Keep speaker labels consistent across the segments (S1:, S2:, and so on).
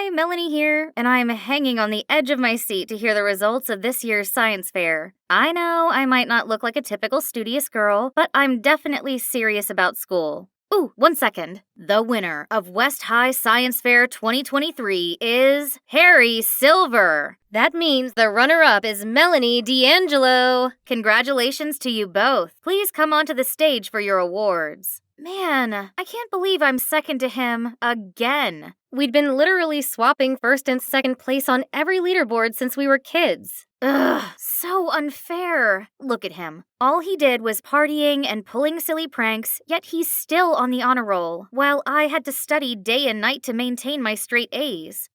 S1: Hi, Melanie here, and I'm hanging on the edge of my seat to hear the results of this year's science fair. I know I might not look like a typical studious girl, but I'm definitely serious about school. Ooh, 1 second. The winner of West High Science Fair 2023 is Harry Silver. That means the runner-up is Melanie D'Angelo. Congratulations to you both. Please come onto the stage for your awards. Man, I can't believe I'm second to him again. We'd been literally swapping first and second place on every leaderboard since we were kids. Ugh, so unfair. Look at him. All he did was partying and pulling silly pranks, yet he's still on the honor roll, while I had to study day and night to maintain my straight A's.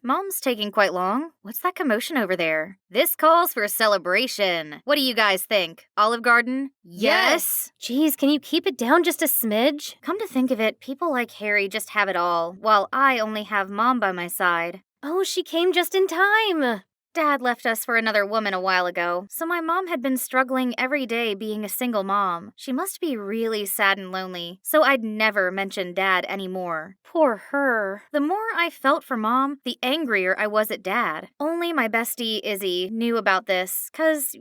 S1: Mom's taking quite long. What's that commotion over there? This calls for celebration. What do you guys think? Olive Garden? Yes! Geez, can you keep it down just a smidge? Come to think of it, people like Harry just have it all, while I only have Mom by my side. Oh, she came just in time! Dad left us for another woman a while ago, so my mom had been struggling every day being a single mom. She must be really sad and lonely, so I'd never mention Dad anymore. Poor her. The more I felt for Mom, the angrier I was at Dad. Only my bestie, Izzy, knew about this, 'cause,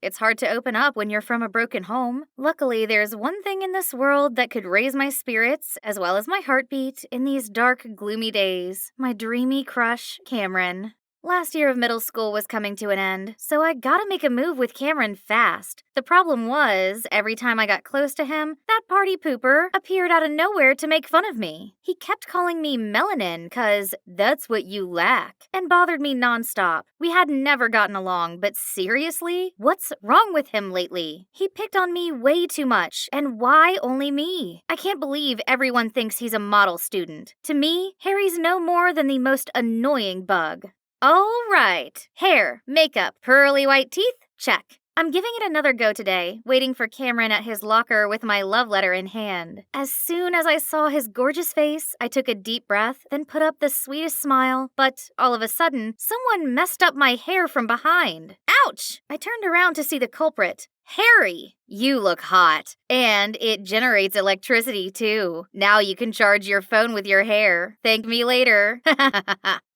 S1: it's hard to open up when you're from a broken home. Luckily, there's one thing in this world that could raise my spirits, as well as my heartbeat, in these dark, gloomy days. My dreamy crush, Cameron. Last year of middle school was coming to an end, so I gotta make a move with Cameron fast. The problem was, every time I got close to him, that party pooper appeared out of nowhere to make fun of me. He kept calling me melanin, 'cause that's what you lack, and bothered me nonstop. We had never gotten along, but seriously? What's wrong with him lately? He picked on me way too much, and why only me? I can't believe everyone thinks he's a model student. To me, Harry's no more than the most annoying bug. All right. Hair, makeup, pearly white teeth, check. I'm giving it another go today, waiting for Cameron at his locker with my love letter in hand. As soon as I saw his gorgeous face, I took a deep breath, then put up the sweetest smile, but all of a sudden, someone messed up my hair from behind. Ouch! I turned around to see the culprit. Harry, you look hot. And it generates electricity, too. Now you can charge your phone with your hair. Thank me later.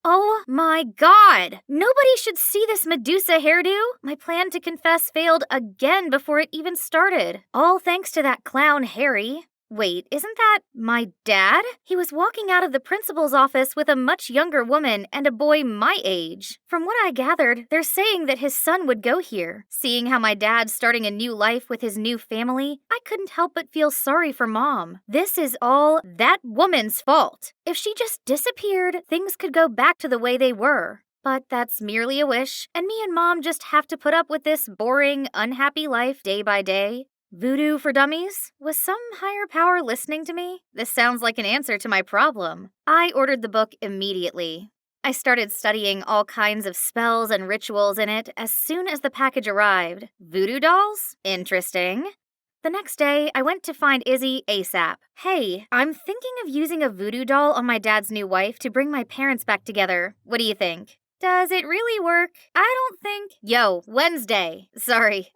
S1: Oh my god! Nobody should see this Medusa hairdo! My plan to confess failed again before it even started. All thanks to that clown Harry. Wait, isn't that my dad? He was walking out of the principal's office with a much younger woman and a boy my age. From what I gathered, they're saying that his son would go here. Seeing how my dad's starting a new life with his new family, I couldn't help but feel sorry for Mom. This is all that woman's fault. If she just disappeared, things could go back to the way they were. But that's merely a wish, and me and Mom just have to put up with this boring, unhappy life day by day. Voodoo for dummies? Was some higher power listening to me? This sounds like an answer to my problem. I ordered the book immediately. I started studying all kinds of spells and rituals in it as soon as the package arrived. Voodoo dolls? Interesting. The next day, I went to find Izzy ASAP. Hey, I'm thinking of using a voodoo doll on my dad's new wife to bring my parents back together. What do you think? Does it really work? I don't think. Yo, Wednesday. Sorry.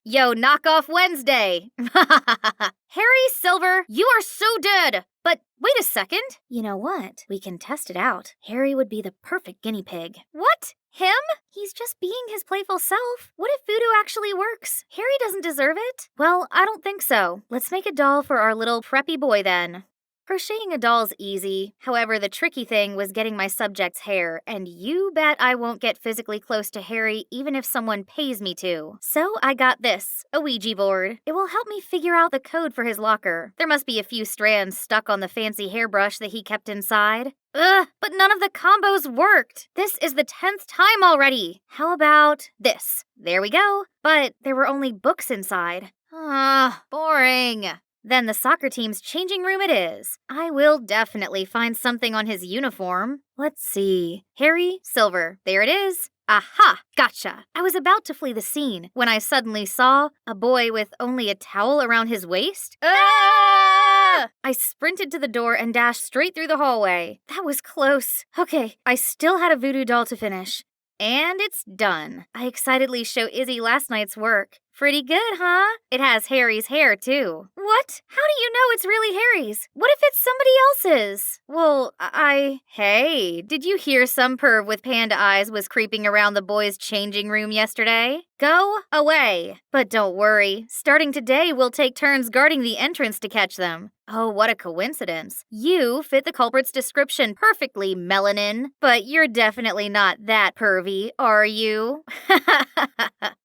S1: Yo, knock off Wednesday. Harry Silver, you are so dead. But wait a second. You know what? We can test it out. Harry would be the perfect guinea pig. What? Him? He's just being his playful self. What if voodoo actually works? Harry doesn't deserve it. Well, I don't think so. Let's make a doll for our little preppy boy then. Crocheting a doll's easy. However, the tricky thing was getting my subject's hair, and you bet I won't get physically close to Harry even if someone pays me to. So I got this, a Ouija board. It will help me figure out the code for his locker. There must be a few strands stuck on the fancy hairbrush that he kept inside. Ugh, but none of the combos worked. This is the 10th time already. How about this? There we go. But there were only books inside. Boring. Then the soccer team's changing room it is. I will definitely find something on his uniform. Let's see. Harry Silver. There it is. Aha! Gotcha! I was about to flee the scene when I suddenly saw a boy with only a towel around his waist. Ah! I sprinted to the door and dashed straight through the hallway. That was close. Okay, I still had a voodoo doll to finish. And it's done. I excitedly show Izzy last night's work. Pretty good, huh? It has Harry's hair, too. What? How do you know it's really Harry's? What if it's somebody else's? Well, Hey, did you hear some perv with panda eyes was creeping around the boys' changing room yesterday? Go away. But don't worry. Starting today, we'll take turns guarding the entrance to catch them. Oh, what a coincidence. You fit the culprit's description perfectly, Melanie. But you're definitely not that pervy, are you?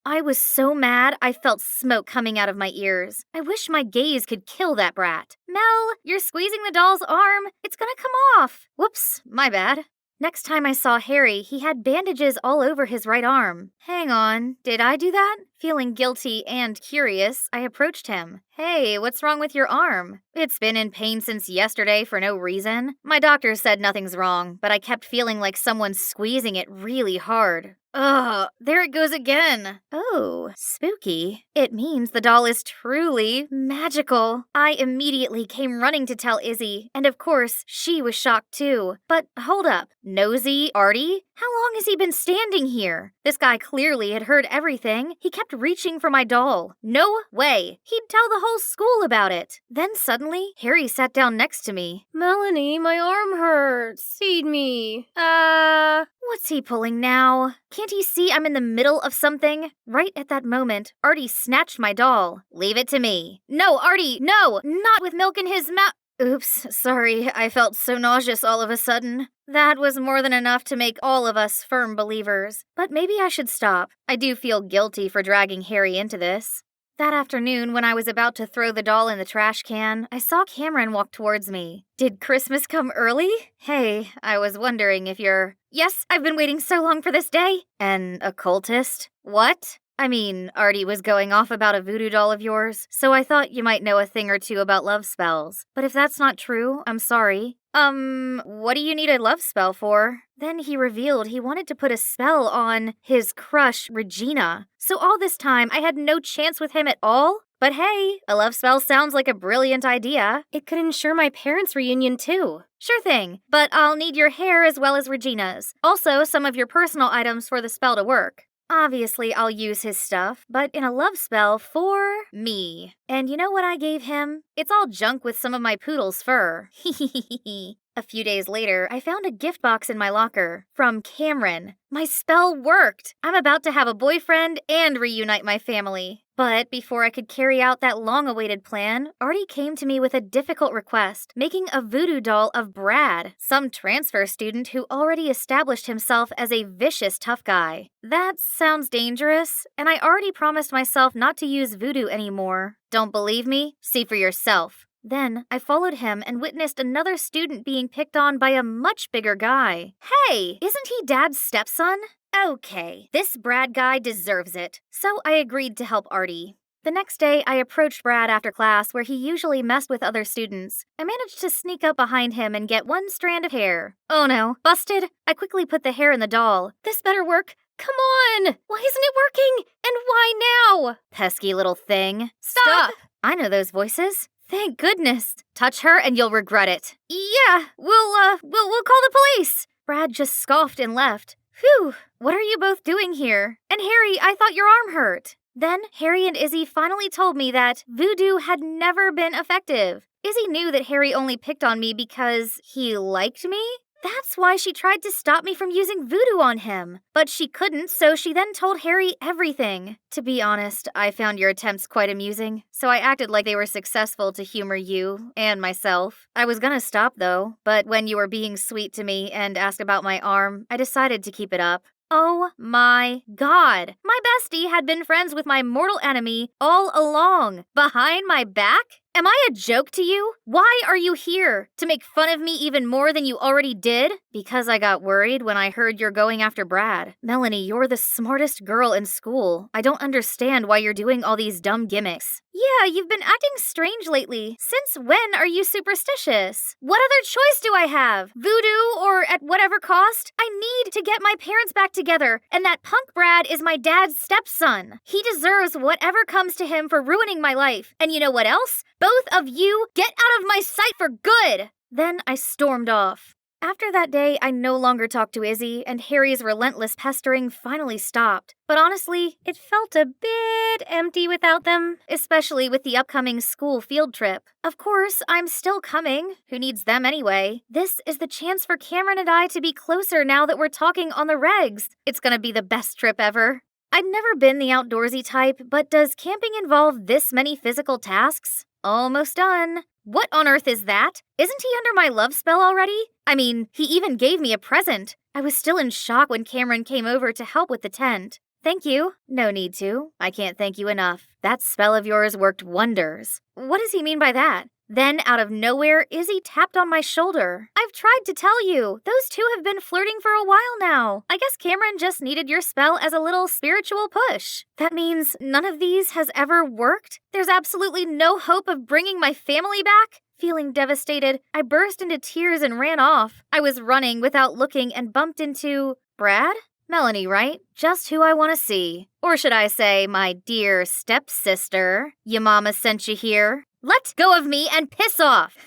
S1: I was so mad I felt smoke coming out of my ears. I wish my gaze could kill that brat. Mel, you're squeezing the doll's arm. It's gonna come off. Whoops, my bad. Next time I saw Harry, he had bandages all over his right arm. Hang on, did I do that? Feeling guilty and curious, I approached him. Hey, what's wrong with your arm? It's been in pain since yesterday for no reason. My doctor said nothing's wrong, but I kept feeling like someone's squeezing it really hard. Ugh, there it goes again. Oh, spooky. It means the doll is truly magical. I immediately came running to tell Izzy, and of course, she was shocked too. But hold up, nosy Artie? How long has he been standing here? This guy clearly had heard everything. He kept reaching for my doll. No way. He'd tell the whole school about it. Then suddenly, Harry sat down next to me. Melanie, my arm hurts. Feed me. What's he pulling now? Can't he see I'm in the middle of something? Right at that moment, Artie snatched my doll. Leave it to me. No, Artie, no! Not with milk in his mouth. Oops, sorry, I felt so nauseous all of a sudden. That was more than enough to make all of us firm believers. But maybe I should stop. I do feel guilty for dragging Harry into this. That afternoon, when I was about to throw the doll in the trash can, I saw Cameron walk towards me. Did Christmas come early? Hey, I was wondering if you're... Yes, I've been waiting so long for this day. An occultist? What? I mean, Artie was going off about a voodoo doll of yours, so I thought you might know a thing or two about love spells. But if that's not true, I'm sorry. What do you need a love spell for? Then he revealed he wanted to put a spell on his crush, Regina. So all this time, I had no chance with him at all? But hey, a love spell sounds like a brilliant idea. It could ensure my parents' reunion too. Sure thing, but I'll need your hair as well as Regina's. Also, some of your personal items for the spell to work. Obviously, I'll use his stuff, but in a love spell for me. And you know what I gave him? It's all junk with some of my poodle's fur. Hehehehe. A few days later, I found a gift box in my locker from Cameron. My spell worked! I'm about to have a boyfriend and reunite my family. But before I could carry out that long-awaited plan, Artie came to me with a difficult request, making a voodoo doll of Brad, some transfer student who already established himself as a vicious tough guy. That sounds dangerous, and I already promised myself not to use voodoo anymore. Don't believe me? See for yourself. Then I followed him and witnessed another student being picked on by a much bigger guy. Hey, isn't he Dad's stepson? Okay, this Brad guy deserves it. So I agreed to help Artie. The next day, I approached Brad after class where he usually messed with other students. I managed to sneak up behind him and get one strand of hair. Oh no, busted! I quickly put the hair in the doll. This better work. Come on! Why isn't it working? And why now? Pesky little thing. Stop! I know those voices. Thank goodness. Touch her and you'll regret it. Yeah, we'll call the police. Brad just scoffed and left. Phew, what are you both doing here? And Harry, I thought your arm hurt. Then Harry and Izzy finally told me that voodoo had never been effective. Izzy knew that Harry only picked on me because he liked me. That's why she tried to stop me from using voodoo on him. But she couldn't, so she then told Harry everything. To be honest, I found your attempts quite amusing, so I acted like they were successful to humor you and myself. I was gonna stop though, but when you were being sweet to me and asked about my arm, I decided to keep it up. Oh my God! My bestie had been friends with my mortal enemy all along. Behind my back? Am I a joke to you? Why are you here? To make fun of me even more than you already did? Because I got worried when I heard you're going after Brad. Melanie, you're the smartest girl in school. I don't understand why you're doing all these dumb gimmicks. Yeah, you've been acting strange lately. Since when are you superstitious? What other choice do I have? Voodoo or at whatever cost? I need to get my parents back together, and that punk Brad is my dad's stepson. He deserves whatever comes to him for ruining my life. And you know what else? Both of you, get out of my sight for good! Then I stormed off. After that day, I no longer talked to Izzy, and Harry's relentless pestering finally stopped. But honestly, it felt a bit empty without them, especially with the upcoming school field trip. Of course, I'm still coming. Who needs them anyway? This is the chance for Cameron and I to be closer now that we're talking on the regs. It's gonna be the best trip ever. I'd never been the outdoorsy type, but does camping involve this many physical tasks? Almost done. What on earth is that? Isn't he under my love spell already? I mean, he even gave me a present. I was still in shock when Cameron came over to help with the tent. Thank you. No need to. I can't thank you enough. That spell of yours worked wonders. What does he mean by that? Then, out of nowhere, Izzy tapped on my shoulder. I've tried to tell you. Those two have been flirting for a while now. I guess Cameron just needed your spell as a little spiritual push. That means none of these has ever worked? There's absolutely no hope of bringing my family back? Feeling devastated, I burst into tears and ran off. I was running without looking and bumped into... Brad? Melanie, right? Just who I want to see. Or should I say, my dear stepsister. Your mama sent you here. Let go of me and piss off!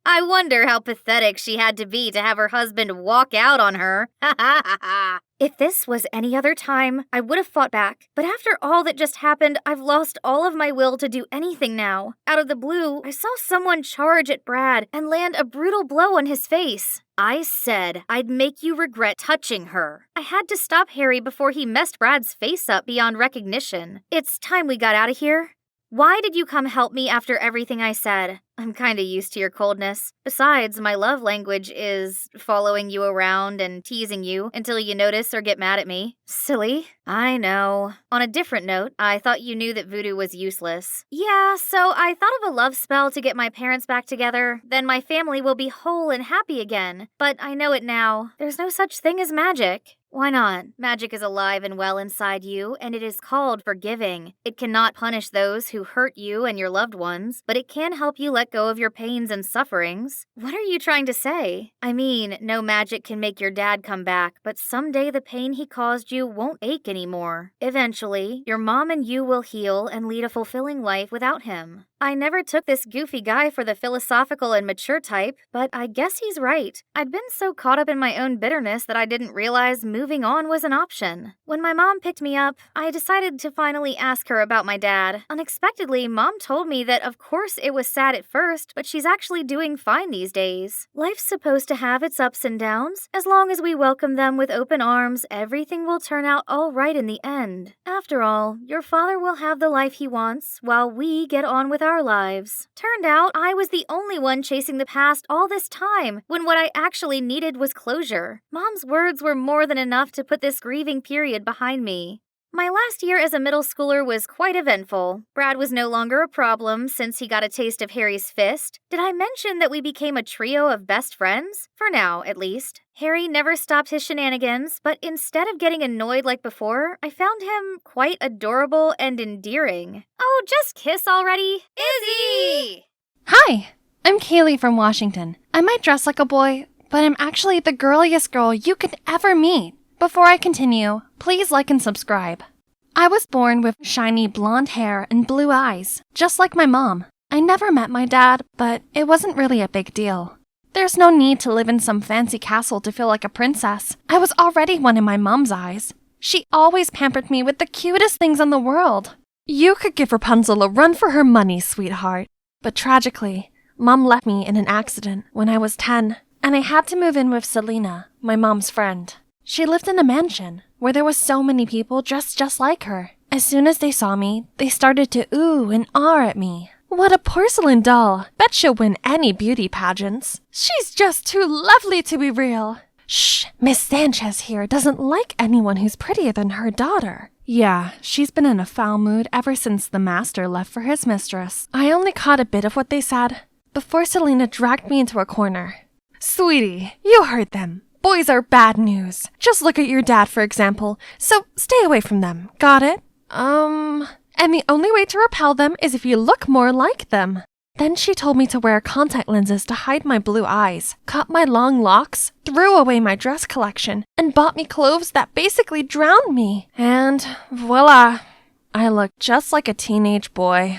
S1: I wonder how pathetic she had to be to have her husband walk out on her. If this was any other time, I would have fought back. But after all that just happened, I've lost all of my will to do anything now. Out of the blue, I saw someone charge at Brad and land a brutal blow on his face. I said I'd make you regret touching her. I had to stop Harry before he messed Brad's face up beyond recognition. It's time we got out of here. Why did you come help me after everything I said? I'm kinda used to your coldness. Besides, my love language is following you around and teasing you until you notice or get mad at me. Silly. I know. On a different note, I thought you knew that voodoo was useless. Yeah, so I thought of a love spell to get my parents back together. Then my family will be whole and happy again. But I know it now. There's no such thing as magic. Why not? Magic is alive and well inside you, and it is called forgiving. It cannot punish those who hurt you and your loved ones, but it can help you let go of your pains and sufferings. What are you trying to say? I mean, no magic can make your dad come back, but someday the pain he caused you won't ache anymore. Eventually, your mom and you will heal and lead a fulfilling life without him. I never took this goofy guy for the philosophical and mature type, but I guess he's right. I'd been so caught up in my own bitterness that I didn't realize moving on was an option. When my mom picked me up, I decided to finally ask her about my dad. Unexpectedly, Mom told me that of course it was sad at first, but she's actually doing fine these days. Life's supposed to have its ups and downs. As long as we welcome them with open arms, everything will turn out all right in the end. After all, your father will have the life he wants, while we get on with our lives. Turned out I was the only one chasing the past all this time, when what I actually needed was closure. Mom's words were more than enough to put this grieving period behind me. My last year as a middle schooler was quite eventful. Brad was no longer a problem since he got a taste of Harry's fist. Did I mention that we became a trio of best friends? For now, at least. Harry never stopped his shenanigans, but instead of getting annoyed like before, I found him quite adorable and endearing. Oh, just kiss already. Izzy!
S2: Hi, I'm Kaylee from Washington. I might dress like a boy, but I'm actually the girliest girl you could ever meet. Before I continue, please like and subscribe. I was born with shiny blonde hair and blue eyes, just like my mom. I never met my dad, but it wasn't really a big deal. There's no need to live in some fancy castle to feel like a princess. I was already one in my mom's eyes. She always pampered me with the cutest things in the world. You could give Rapunzel a run for her money, sweetheart. But tragically, Mom left me in an accident when I was 10, and I had to move in with Selena, my mom's friend. She lived in a mansion where there was so many people dressed just like her. As soon as they saw me, they started to ooh and ah at me. What a porcelain doll! Bet she'll win any beauty pageants. She's just too lovely to be real. Shh, Miss Sanchez here doesn't like anyone who's prettier than her daughter. Yeah, she's been in a foul mood ever since the master left for his mistress. I only caught a bit of what they said before Selena dragged me into a corner. Sweetie, you heard them. Boys are bad news. Just look at your dad, for example. So stay away from them. Got it? And the only way to repel them is if you look more like them. Then she told me to wear contact lenses to hide my blue eyes, cut my long locks, threw away my dress collection, and bought me clothes that basically drowned me. And voila, I looked just like a teenage boy.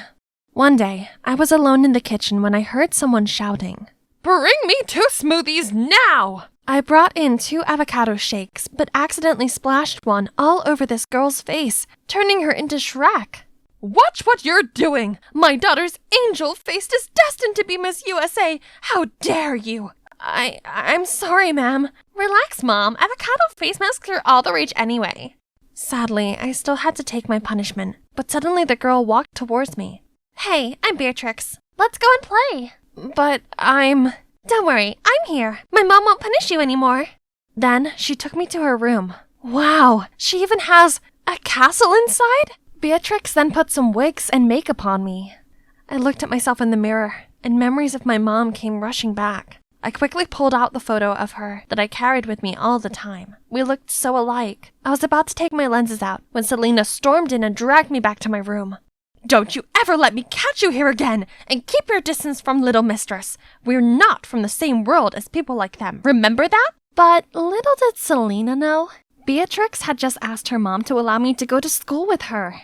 S2: One day, I was alone in the kitchen when I heard someone shouting. Bring me 2 smoothies now! I brought in 2 avocado shakes, but accidentally splashed one all over this girl's face, turning her into Shrek. Watch what you're doing! My daughter's angel face is destined to be Miss USA! How dare you! I'm sorry, ma'am. Relax, Mom. Avocado face masks are all the rage anyway. Sadly, I still had to take my punishment, but suddenly the girl walked towards me. Hey, I'm Beatrix. Let's go and play. But Don't worry, I'm here. My mom won't punish you anymore. Then she took me to her room. Wow, she even has a castle inside? Beatrix then put some wigs and makeup on me. I looked at myself in the mirror, and memories of my mom came rushing back. I quickly pulled out the photo of her that I carried with me all the time. We looked so alike. I was about to take my lenses out when Selena stormed in and dragged me back to my room. Don't you ever let me catch you here again, and keep your distance from little mistress. We're not from the same world as people like them, remember that? But little did Selena know, Beatrix had just asked her mom to allow me to go to school with her.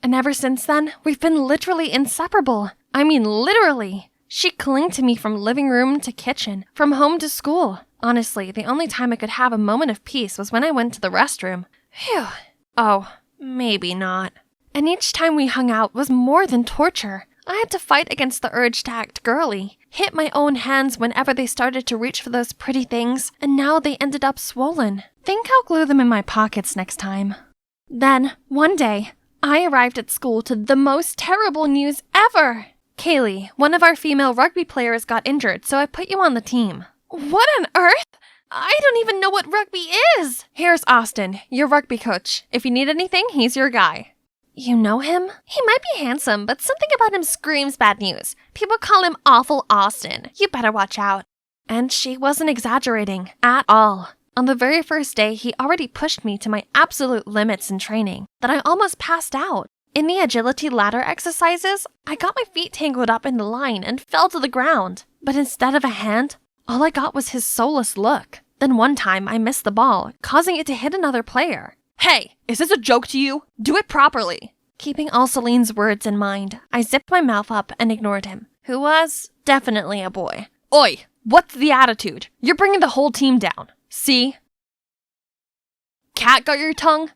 S2: And ever since then, we've been literally inseparable. I mean literally. She clung to me from living room to kitchen, from home to school. Honestly, the only time I could have a moment of peace was when I went to the restroom. Phew. Oh, maybe not. And each time we hung out was more than torture. I had to fight against the urge to act girly, hit my own hands whenever they started to reach for those pretty things, and now they ended up swollen. Think I'll glue them in my pockets next time. Then, one day, I arrived at school to the most terrible news ever. Kaylee, one of our female rugby players, got injured, so I put you on the team. What on earth? I don't even know what rugby is! Here's Austin, your rugby coach. If you need anything, he's your guy. You know him? He might be handsome, but something about him screams bad news. People call him Awful Austin. You better watch out. And she wasn't exaggerating at all. On the very first day, he already pushed me to my absolute limits in training, that I almost passed out. In the agility ladder exercises, I got my feet tangled up in the line and fell to the ground. But instead of a hand, all I got was his soulless look. Then one time, I missed the ball, causing it to hit another player. Hey, is this a joke to you? Do it properly. Keeping all Celine's words in mind, I zipped my mouth up and ignored him, who was definitely a boy. Oi, what's the attitude? You're bringing the whole team down. See? Cat got your tongue?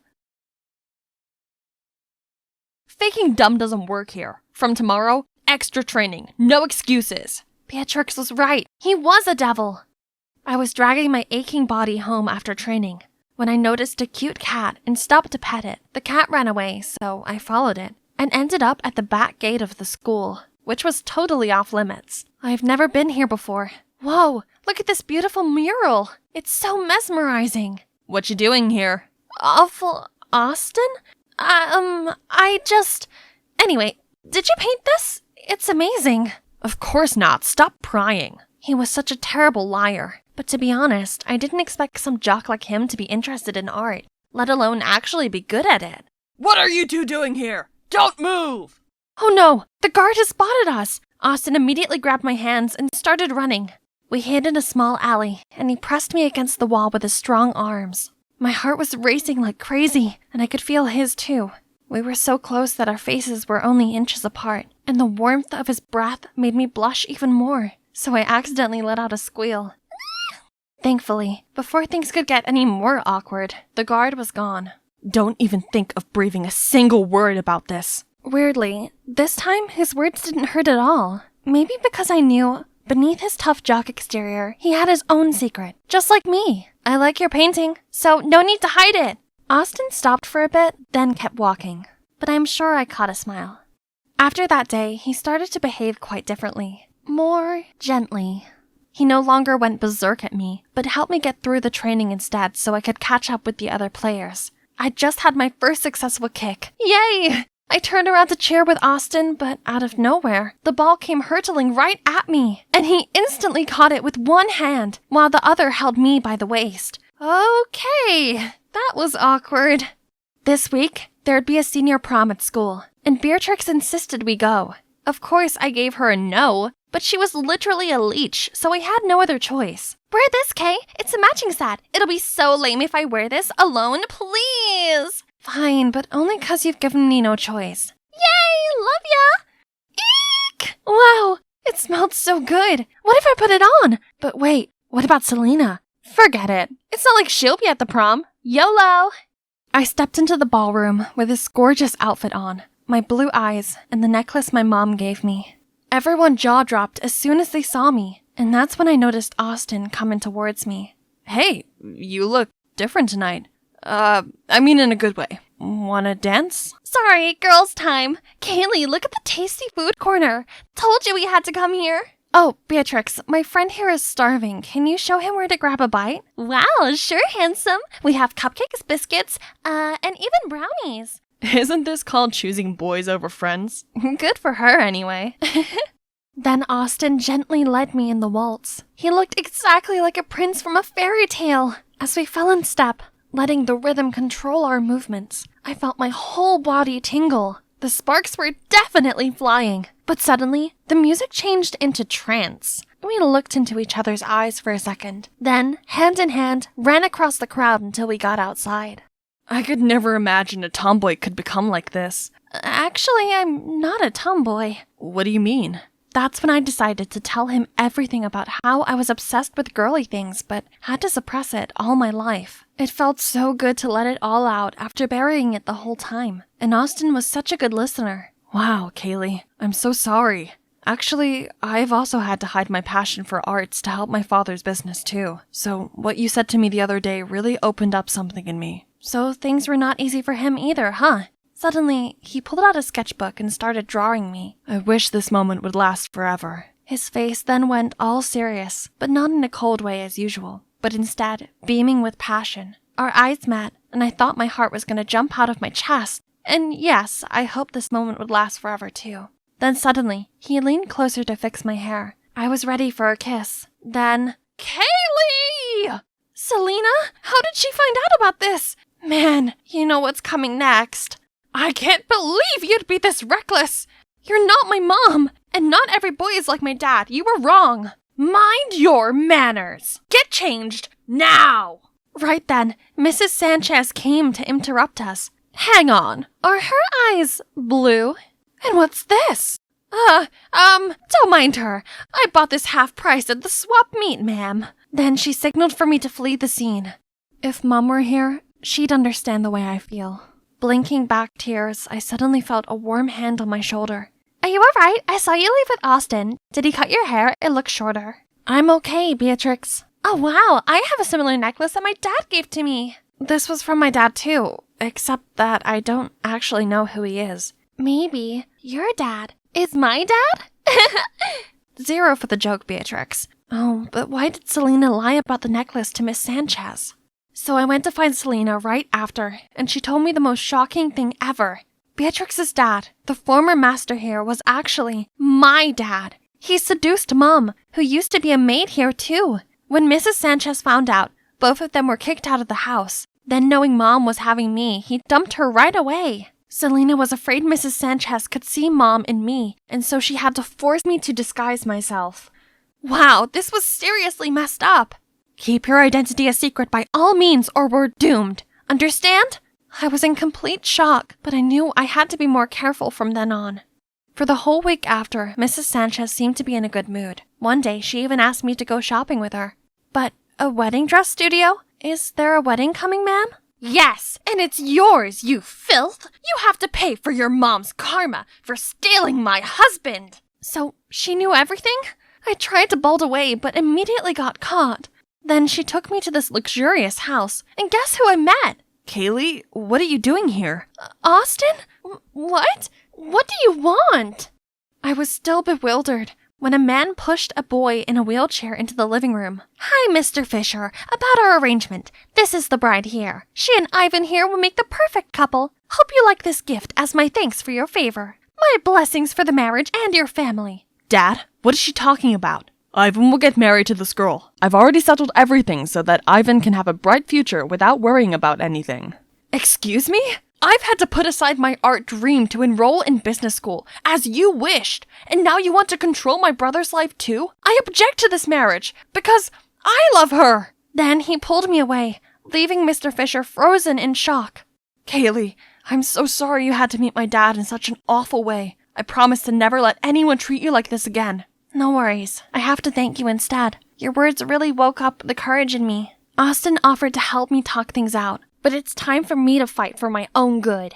S2: Faking dumb doesn't work here. From tomorrow, extra training, no excuses. Beatrix was right. He was a devil. I was dragging my aching body home after training when I noticed a cute cat and stopped to pet it. The cat ran away, so I followed it and ended up at the back gate of the school, which was totally off limits. I've never been here before. Whoa, look at this beautiful mural. It's so mesmerizing. What you doing here? Awful Austin? Anyway, did you paint this? It's amazing. Of course not. Stop prying. He was such a terrible liar. But to be honest, I didn't expect some jock like him to be interested in art, let alone actually be good at it. What are you two doing here? Don't move! Oh no, the guard has spotted us! Austin immediately grabbed my hands and started running. We hid in a small alley, and he pressed me against the wall with his strong arms. My heart was racing like crazy, and I could feel his too. We were so close that our faces were only inches apart, and the warmth of his breath made me blush even more, so I accidentally let out a squeal. Thankfully, before things could get any more awkward, the guard was gone. Don't even think of breathing a single word about this. Weirdly, this time his words didn't hurt at all. Maybe because I knew, beneath his tough jock exterior, he had his own secret, just like me. I like your painting, so no need to hide it. Austin stopped for a bit, then kept walking, but I'm sure I caught a smile. After that day, he started to behave quite differently, more gently. He no longer went berserk at me, but helped me get through the training instead so I could catch up with the other players. I just had my first successful kick. Yay! I turned around to cheer with Austin, but out of nowhere, the ball came hurtling right at me, and he instantly caught it with one hand, while the other held me by the waist. Okay, that was awkward. This week, there'd be a senior prom at school, and Beatrix insisted we go. Of course, I gave her a no, but she was literally a leech, so I had no other choice. Wear this, Kay. It's a matching set. It'll be so lame if I wear this alone, please. Fine, but only 'cause you've given me no choice. Yay! Love ya! Eek! Wow, It smelled so good. What if I put it on? But wait, what about Selena? Forget it. It's not like she'll be at the prom. YOLO! I stepped into the ballroom with this gorgeous outfit on, my blue eyes, and the necklace my mom gave me. Everyone jaw-dropped as soon as they saw me, and that's when I noticed Austin coming towards me. Hey, you look different tonight. I mean in a good way. Wanna dance? Sorry, girls' time. Kaylee, look at the tasty food corner. Told you we had to come here. Oh, Beatrix, my friend here is starving. Can you show him where to grab a bite? Wow, sure, handsome. We have cupcakes, biscuits, and even brownies. Isn't this called choosing boys over friends? Good for her, anyway. Then Austin gently led me in the waltz. He looked exactly like a prince from a fairy tale. As we fell in step, letting the rhythm control our movements, I felt my whole body tingle. The sparks were definitely flying. But suddenly, the music changed into trance. We looked into each other's eyes for a second, then, hand in hand, ran across the crowd until we got outside. I could never imagine a tomboy could become like this. Actually, I'm not a tomboy. What do you mean? That's when I decided to tell him everything about how I was obsessed with girly things, but had to suppress it all my life. It felt so good to let it all out after burying it the whole time, and Austin was such a good listener. Wow, Kaylee, I'm so sorry. Actually, I've also had to hide my passion for arts to help my father's business too. So what you said to me the other day really opened up something in me. So things were not easy for him either, huh? Suddenly, he pulled out a sketchbook and started drawing me. I wish this moment would last forever. His face then went all serious, but not in a cold way as usual, but instead beaming with passion. Our eyes met, and I thought my heart was going to jump out of my chest. And yes, I hoped this moment would last forever too. Then suddenly, he leaned closer to fix my hair. I was ready for a kiss. Then, Kaylee! Selena? How did she find out about this? Man, you know what's coming next. I can't believe you'd be this reckless. You're not my mom, and not every boy is like my dad. You were wrong. Mind your manners. Get changed now. Right then, Mrs. Sanchez came to interrupt us. Hang on. Are her eyes blue? And what's this? Don't mind her. I bought this half price at the swap meet, ma'am. Then she signaled for me to flee the scene. If Mom were here, she'd understand the way I feel. Blinking back tears, I suddenly felt a warm hand on my shoulder. Are you alright? I saw you leave with Austin. Did he cut your hair? It looks shorter. I'm okay, Beatrix. Oh wow, I have a similar necklace that my dad gave to me. This was from my dad too, except that I don't actually know who he is. Maybe your dad is my dad? 0 for the joke, Beatrix. Oh, but why did Selena lie about the necklace to Miss Sanchez? So I went to find Selena right after, and she told me the most shocking thing ever. Beatrix's dad, the former master here, was actually my dad. He seduced Mom, who used to be a maid here too. When Mrs. Sanchez found out, both of them were kicked out of the house. Then knowing Mom was having me, he dumped her right away. Selena was afraid Mrs. Sanchez could see Mom in me, and so she had to force me to disguise myself. Wow, this was seriously messed up. Keep your identity a secret by all means or we're doomed. Understand? I was in complete shock, but I knew I had to be more careful from then on. For the whole week after, Mrs. Sanchez seemed to be in a good mood. One day, she even asked me to go shopping with her. But a wedding dress studio? Is there a wedding coming, ma'am? Yes, and it's yours, you filth! You have to pay for your mom's karma for stealing my husband! So, she knew everything? I tried to bolt away, but immediately got caught. Then she took me to this luxurious house, and guess who I met? Kaylee, what are you doing here? Austin? What? What do you want? I was still bewildered when a man pushed a boy in a wheelchair into the living room. Hi, Mr. Fisher. About our arrangement. This is the bride here. She and Ivan here will make the perfect couple. Hope you like this gift as my thanks for your favor. My blessings for the marriage and your family. Dad, what is she talking about? Ivan will get married to this girl. I've already settled everything so that Ivan can have a bright future without worrying about anything. Excuse me? I've had to put aside my art dream to enroll in business school, as you wished, and now you want to control my brother's life too? I object to this marriage, because I love her! Then he pulled me away, leaving Mr. Fisher frozen in shock. Kaylee, I'm so sorry you had to meet my dad in such an awful way. I promise to never let anyone treat you like this again. No worries. I have to thank you instead. Your words really woke up the courage in me. Austin offered to help me talk things out, but it's time for me to fight for my own good.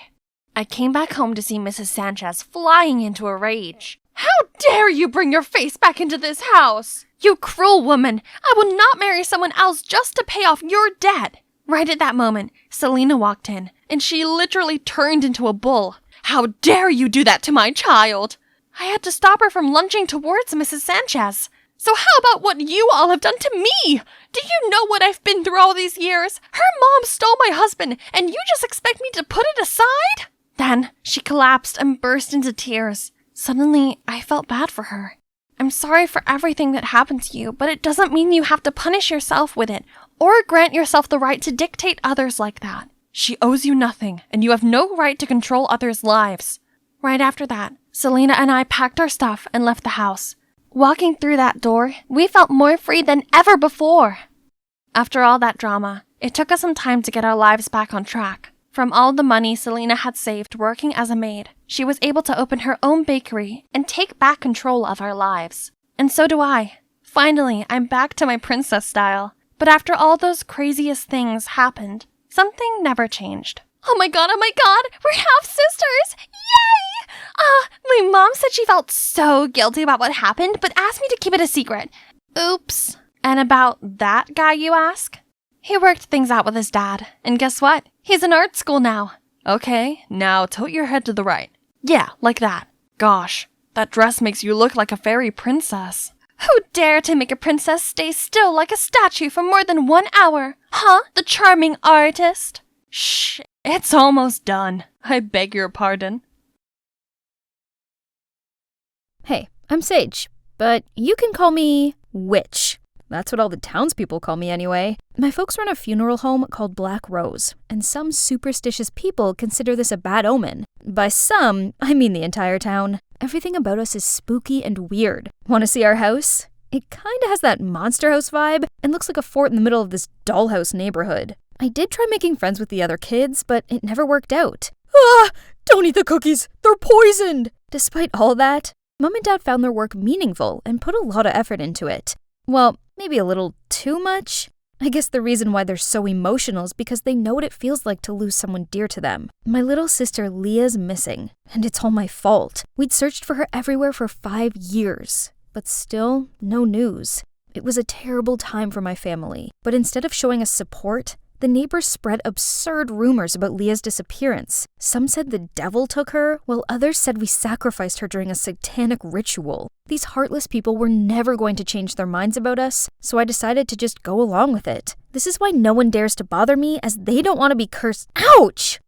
S2: I came back home to see Mrs. Sanchez flying into a rage. How dare you bring your face back into this house? You cruel woman! I will not marry someone else just to pay off your debt! Right at that moment, Selena walked in, and she literally turned into a bull. How dare you do that to my child? I had to stop her from lunging towards Mrs. Sanchez. So how about what you all have done to me? Do you know what I've been through all these years? Her mom stole my husband, and you just expect me to put it aside? Then she collapsed and burst into tears. Suddenly, I felt bad for her. I'm sorry for everything that happened to you, but it doesn't mean you have to punish yourself with it, or grant yourself the right to dictate others like that. She owes you nothing, and you have no right to control others' lives. Right after that, Selena and I packed our stuff and left the house. Walking through that door, we felt more free than ever before. After all that drama, it took us some time to get our lives back on track. From all the money Selena had saved working as a maid, she was able to open her own bakery and take back control of our lives. And so do I. Finally, I'm back to my princess style. But after all those craziest things happened, something never changed. Oh my god, we're half sisters! Yay! My mom said she felt so guilty about what happened, but asked me to keep it a secret. Oops. And about that guy, you ask? He worked things out with his dad, and guess what? He's in art school now. Okay, now tilt your head to the right. Yeah, like that. Gosh, that dress makes you look like a fairy princess. Who dare to make a princess stay still like a statue for more than 1 hour? Huh? The charming artist? Shh, it's almost done. I beg your pardon.
S3: Hey, I'm Sage, but you can call me Witch. That's what all the townspeople call me anyway. My folks run a funeral home called Black Rose, and some superstitious people consider this a bad omen. By some, I mean the entire town. Everything about us is spooky and weird. Want to see our house? It kinda has that monster house vibe and looks like a fort in the middle of this dollhouse neighborhood. I did try making friends with the other kids, but it never worked out. Don't eat the cookies! They're poisoned! Despite all that, Mom and Dad found their work meaningful and put a lot of effort into it. Well, maybe a little too much? I guess the reason why they're so emotional is because they know what it feels like to lose someone dear to them. My little sister Leah's missing, and it's all my fault. We'd searched for her everywhere for 5 years, but still, no news. It was a terrible time for my family, but instead of showing us support, the neighbors spread absurd rumors about Leah's disappearance. Some said the devil took her, while others said we sacrificed her during a satanic ritual. These heartless people were never going to change their minds about us, so I decided to just go along with it. This is why no one dares to bother me, as they don't want to be cursed. Ouch!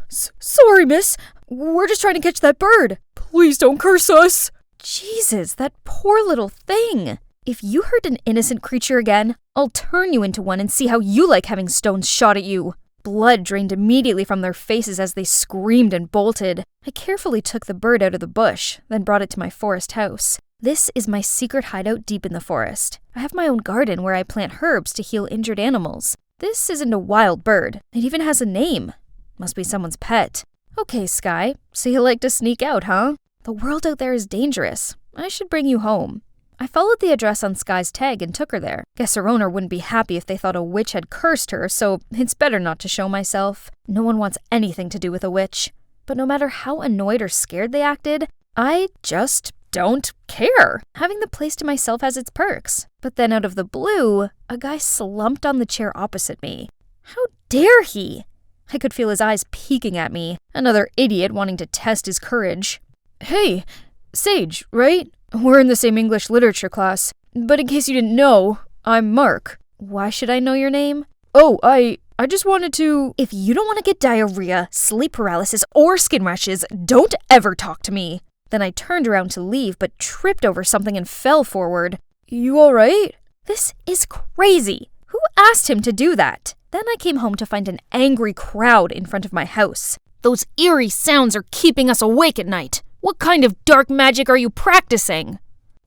S3: Sorry, miss. We're just trying to catch that bird. Please don't curse us. Jesus, that poor little thing. If you hurt an innocent creature again, I'll turn you into one and see how you like having stones shot at you. Blood drained immediately from their faces as they screamed and bolted. I carefully took the bird out of the bush, then brought it to my forest house. This is my secret hideout deep in the forest. I have my own garden where I plant herbs to heal injured animals. This isn't a wild bird. It even has a name. Must be someone's pet. Okay, Sky, so you like to sneak out, huh? The world out there is dangerous. I should bring you home. I followed the address on Sky's tag and took her there. Guess her owner wouldn't be happy if they thought a witch had cursed her, so it's better not to show myself. No one wants anything to do with a witch. But no matter how annoyed or scared they acted, I just don't care. Having the place to myself has its perks. But then out of the blue, a guy slumped on the chair opposite me. How dare he? I could feel his eyes peeking at me. Another idiot wanting to test his courage. Hey, Sage, right? We're in the same English literature class. But in case you didn't know, I'm Mark. Why should I know your name? Oh, I just wanted to... If you don't want to get diarrhea, sleep paralysis, or skin rashes, don't ever talk to me. Then I turned around to leave, but tripped over something and fell forward. You alright? This is crazy. Who asked him to do that? Then I came home to find an angry crowd in front of my house. Those eerie sounds are keeping us awake at night. What kind of dark magic are you practicing?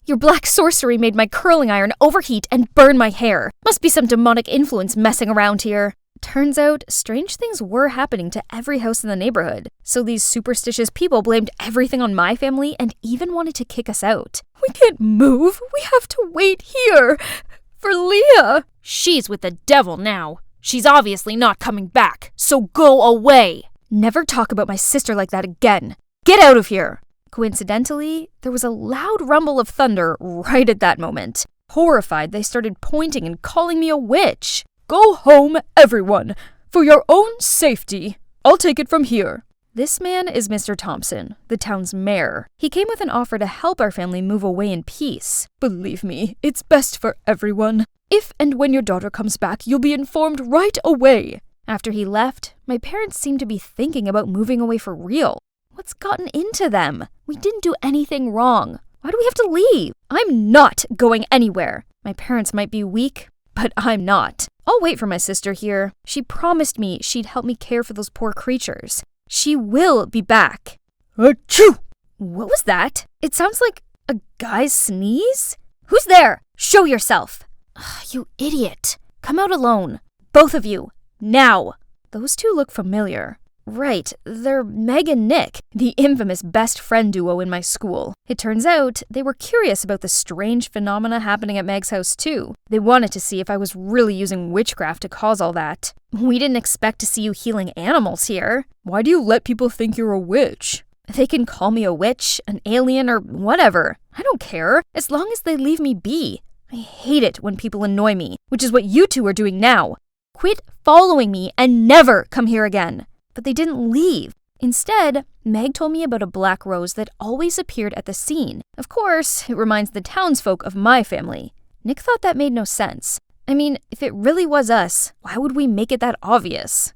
S3: Your black sorcery made my curling iron overheat and burn my hair. Must be some demonic influence messing around here. Turns out, strange things were happening to every house in the neighborhood. So these superstitious people blamed everything on my family and even wanted to kick us out. We can't move. We have to wait here for Leah.
S4: She's with the devil now. She's obviously not coming back, so go away.
S3: Never talk about my sister like that again. Get out of here. Coincidentally, there was a loud rumble of thunder right at that moment. Horrified, they started pointing and calling me a witch. Go home, everyone, for your own safety. I'll take it from here. This man is Mr. Thompson, the town's mayor. He came with an offer to help our family move away in peace. Believe me, it's best for everyone. If and when your daughter comes back, you'll be informed right away. After he left, my parents seemed to be thinking about moving away for real. What's gotten into them? We didn't do anything wrong. Why do we have to leave? I'm not going anywhere. My parents might be weak, but I'm not. I'll wait for my sister here. She promised me she'd help me care for those poor creatures. She will be back. Achoo! What was that? It sounds like a guy's sneeze? Who's there? Show yourself. Ugh, you idiot. Come out alone. Both of you. Now. Those two look familiar. Right, they're Meg and Nick, the infamous best friend duo in my school. It turns out they were curious about the strange phenomena happening at Meg's house too. They wanted to see if I was really using witchcraft to cause all that. We didn't expect to see you healing animals here. Why do you let people think you're a witch? They can call me a witch, an alien, or whatever. I don't care, as long as they leave me be. I hate it when people annoy me, which is what you two are doing now. Quit following me and never come here again. But they didn't leave. Instead, Meg told me about a black rose that always appeared at the scene. Of course, it reminds the townsfolk of my family. Nick thought that made no sense. I mean, if it really was us, why would we make it that obvious?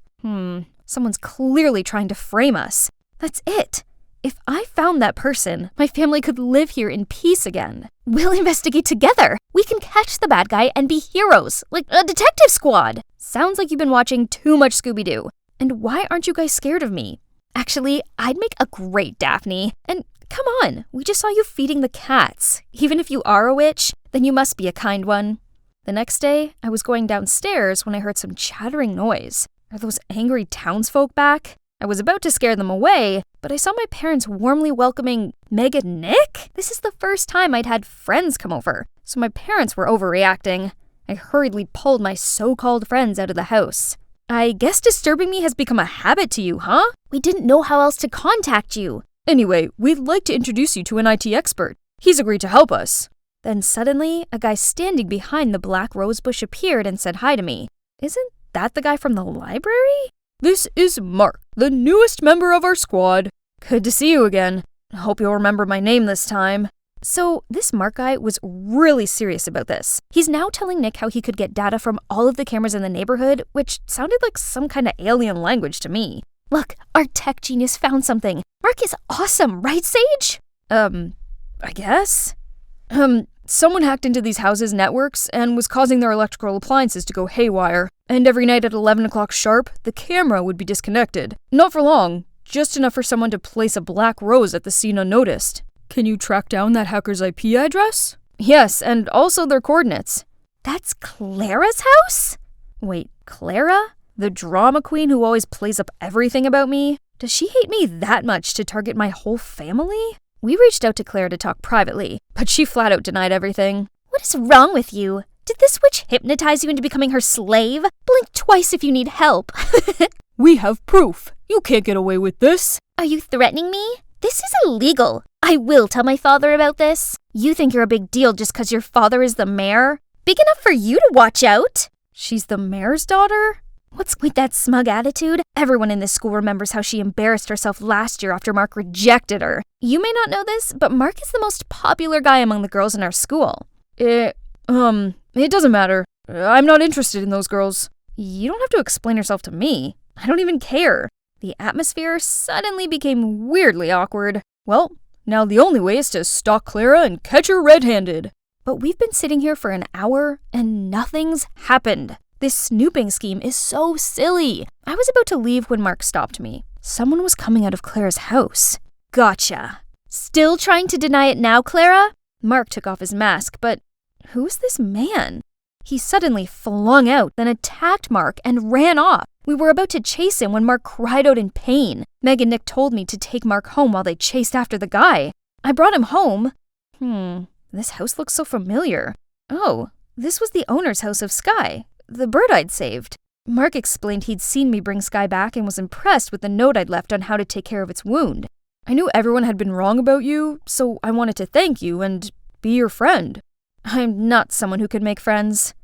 S3: Someone's clearly trying to frame us. That's it. If I found that person, my family could live here in peace again. We'll investigate together. We can catch the bad guy and be heroes, like a detective squad. Sounds like you've been watching too much Scooby-Doo. And why aren't you guys scared of me? Actually, I'd make a great Daphne. And come on, we just saw you feeding the cats. Even if you are a witch, then you must be a kind one. The next day, I was going downstairs when I heard some chattering noise. Are those angry townsfolk back? I was about to scare them away, but I saw my parents warmly welcoming Meg and Nick? This is the first time I'd had friends come over, so my parents were overreacting. I hurriedly pulled my so-called friends out of the house. I guess disturbing me has become a habit to you, huh? We didn't know how else to contact you. Anyway, we'd like to introduce you to an IT expert. He's agreed to help us. Then suddenly, a guy standing behind the black rose bush appeared and said hi to me. Isn't that the guy from the library? This is Mark, the newest member of our squad. Good to see you again. Hope you'll remember my name this time. So, this Mark guy was really serious about this. He's now telling Nick how he could get data from all of the cameras in the neighborhood, which sounded like some kind of alien language to me. Look, our tech genius found something. Mark is awesome, right, Sage? I guess? Someone hacked into these houses' networks and was causing their electrical appliances to go haywire. And every night at 11 o'clock sharp, the camera would be disconnected. Not for long, just enough for someone to place a black rose at the scene unnoticed. Can you track down that hacker's IP address? Yes, and also their coordinates. That's Clara's house? Wait, Clara? The drama queen who always plays up everything about me? Does she hate me that much to target my whole family? We reached out to Clara to talk privately, but she flat out denied everything. What is wrong with you? Did this witch hypnotize you into becoming her slave? Blink twice if you need help. We have proof. You can't get away with this. Are you threatening me? This is illegal. I will tell my father about this. You think you're a big deal just because your father is the mayor? Big enough for you to watch out? She's the mayor's daughter? What's with that smug attitude? Everyone in this school remembers how she embarrassed herself last year after Mark rejected her. You may not know this, but Mark is the most popular guy among the girls in our school. It doesn't matter. I'm not interested in those girls. You don't have to explain yourself to me. I don't even care. The atmosphere suddenly became weirdly awkward. Well, now the only way is to stalk Clara and catch her red-handed. But we've been sitting here for an hour and nothing's happened. This snooping scheme is so silly. I was about to leave when Mark stopped me. Someone was coming out of Clara's house. Gotcha. Still trying to deny it now, Clara? Mark took off his mask, but who's this man? He suddenly flung out, then attacked Mark and ran off. We were about to chase him when Mark cried out in pain. Meg and Nick told me to take Mark home while they chased after the guy. I brought him home. This house looks so familiar. Oh, this was the owner's house of Sky, the bird I'd saved. Mark explained he'd seen me bring Sky back and was impressed with the note I'd left on how to take care of its wound. I knew everyone had been wrong about you, so I wanted to thank you and be your friend. I'm not someone who could make friends.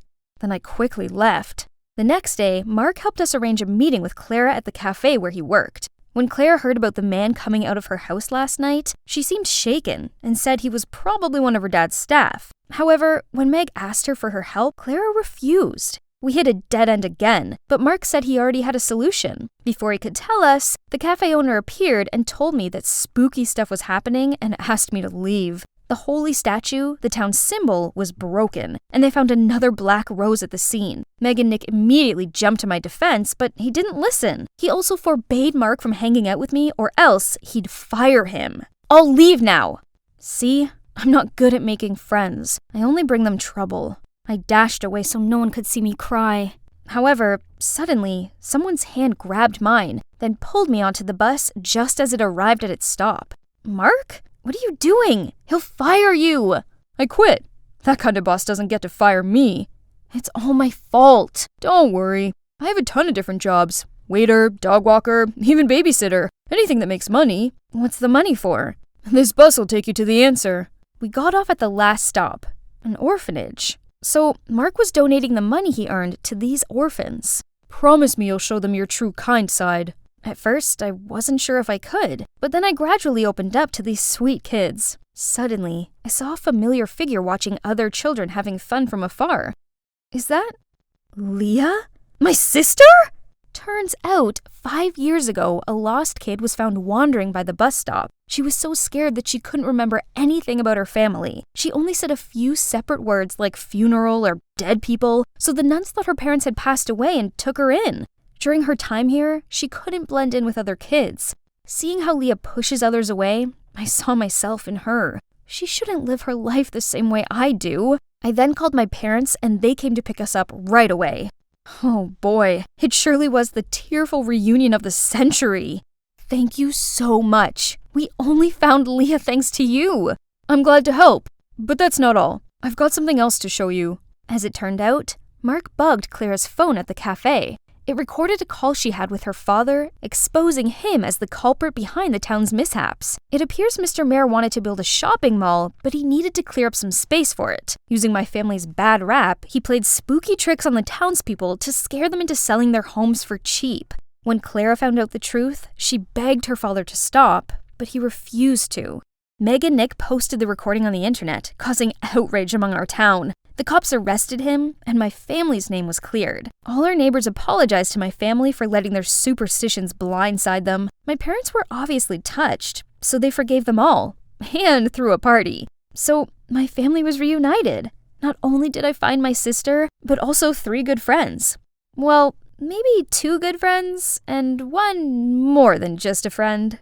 S3: Then I quickly left. The next day, Mark helped us arrange a meeting with Clara at the cafe where he worked. When Clara heard about the man coming out of her house last night, she seemed shaken and said he was probably one of her dad's staff. However, when Meg asked her for her help, Clara refused. We hit a dead end again, but Mark said he already had a solution. Before he could tell us, the cafe owner appeared and told me that spooky stuff was happening and asked me to leave. The holy statue, the town's symbol, was broken, and they found another black rose at the scene. Meg and Nick immediately jumped to my defense, but he didn't listen. He also forbade Mark from hanging out with me, or else he'd fire him. I'll leave now! See? I'm not good at making friends. I only bring them trouble. I dashed away so no one could see me cry. However, suddenly, someone's hand grabbed mine, then pulled me onto the bus just as it arrived at its stop. Mark? What are you doing? He'll fire you! I quit. That kind of boss doesn't get to fire me. It's all my fault. Don't worry. I have a ton of different jobs. Waiter, dog walker, even babysitter. Anything that makes money. What's the money for? This bus will take you to the answer. We got off at the last stop, an orphanage. So Mark was donating the money he earned to these orphans. Promise me you'll show them your true kind side. At first, I wasn't sure if I could, but then I gradually opened up to these sweet kids. Suddenly, I saw a familiar figure watching other children having fun from afar. Is that Leah? My sister? Turns out, 5 years ago, a lost kid was found wandering by the bus stop. She was so scared that she couldn't remember anything about her family. She only said a few separate words like funeral or dead people, so the nuns thought her parents had passed away and took her in. During her time here, she couldn't blend in with other kids. Seeing how Leah pushes others away, I saw myself in her. She shouldn't live her life the same way I do. I then called my parents and they came to pick us up right away. Oh boy, it surely was the tearful reunion of the century. Thank you so much. We only found Leah thanks to you. I'm glad to help, but that's not all. I've got something else to show you. As it turned out, Mark bugged Clara's phone at the cafe. It recorded a call she had with her father, exposing him as the culprit behind the town's mishaps. It appears Mr. Mayor wanted to build a shopping mall, but he needed to clear up some space for it. Using my family's bad rap, he played spooky tricks on the townspeople to scare them into selling their homes for cheap. When Clara found out the truth, she begged her father to stop, but he refused to. Meg and Nick posted the recording on the internet, causing outrage among our town. The cops arrested him, and my family's name was cleared. All our neighbors apologized to my family for letting their superstitions blindside them. My parents were obviously touched, so they forgave them all, and threw a party. So my family was reunited. Not only did I find my sister, but also 3 good friends. Well, maybe 2 good friends, and 1 more than just a friend.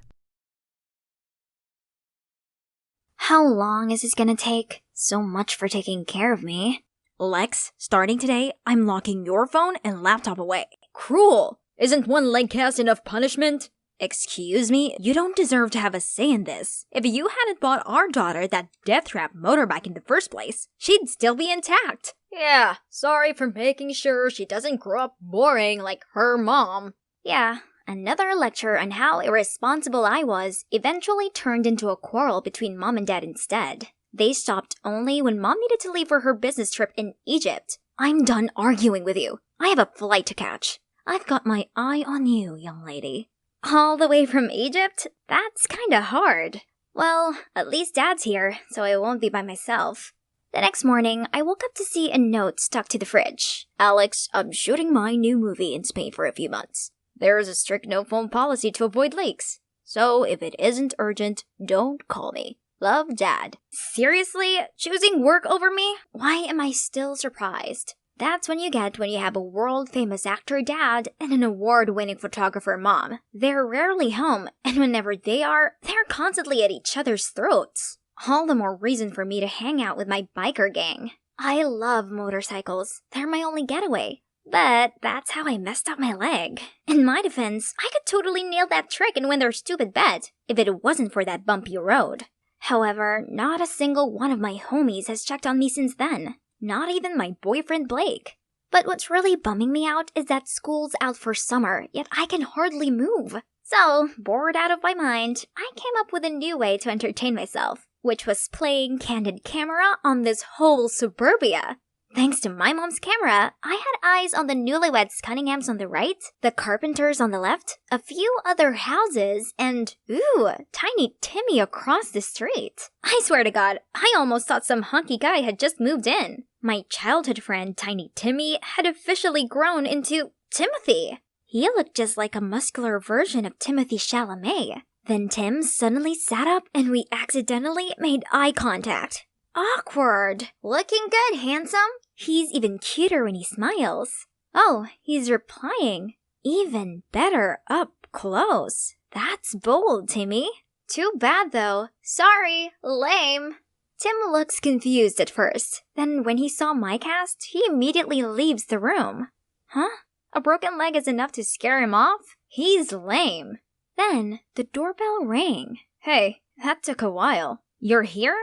S5: How long is this gonna take? So much for taking care of me.
S6: Lex, starting today, I'm locking your phone and laptop away. Cruel! Isn't 1 leg cast enough punishment? Excuse me, you don't deserve to have a say in this. If you hadn't bought our daughter that death trap motorbike in the first place, she'd still be intact. Yeah, sorry for making sure she doesn't grow up boring like her mom.
S5: Yeah, another lecture on how irresponsible I was eventually turned into a quarrel between Mom and Dad instead. They stopped only when Mom needed to leave for her business trip in Egypt. I'm done arguing with you. I have a flight to catch. I've got my eye on you, young lady. All the way from Egypt? That's kinda hard. Well, at least Dad's here, so I won't be by myself. The next morning, I woke up to see a note stuck to the fridge.
S6: Alex, I'm shooting my new movie in Spain for a few months. There is a strict no-phone policy to avoid leaks. So if it isn't urgent, don't call me. Love, Dad.
S5: Seriously? Choosing work over me? Why am I still surprised? That's what you get when you have a world-famous actor dad and an award-winning photographer mom. They're rarely home, and whenever they are, they're constantly at each other's throats. All the more reason for me to hang out with my biker gang. I love motorcycles. They're my only getaway. But that's how I messed up my leg. In my defense, I could totally nail that trick and win their stupid bet if it wasn't for that bumpy road. However, not a single one of my homies has checked on me since then. Not even my boyfriend Blake. But what's really bumming me out is that school's out for summer, yet I can hardly move. So, bored out of my mind, I came up with a new way to entertain myself, which was playing candid camera on this whole suburbia. Thanks to my mom's camera, I had eyes on the newlyweds Cunninghams on the right, the Carpenters on the left, a few other houses, and, tiny Timmy across the street. I swear to God, I almost thought some hunky guy had just moved in. My childhood friend, Tiny Timmy, had officially grown into Timothy. He looked just like a muscular version of Timothy Chalamet. Then Tim suddenly sat up and we accidentally made eye contact. Awkward. Looking good, handsome. He's even cuter when he smiles. Oh, he's replying. Even better up close. That's bold, Timmy. Too bad, though. Sorry, lame. Tim looks confused at first. Then when he saw my cast, he immediately leaves the room. Huh? A broken leg is enough to scare him off? He's lame. Then the doorbell rang. Hey, that took a while. You're here?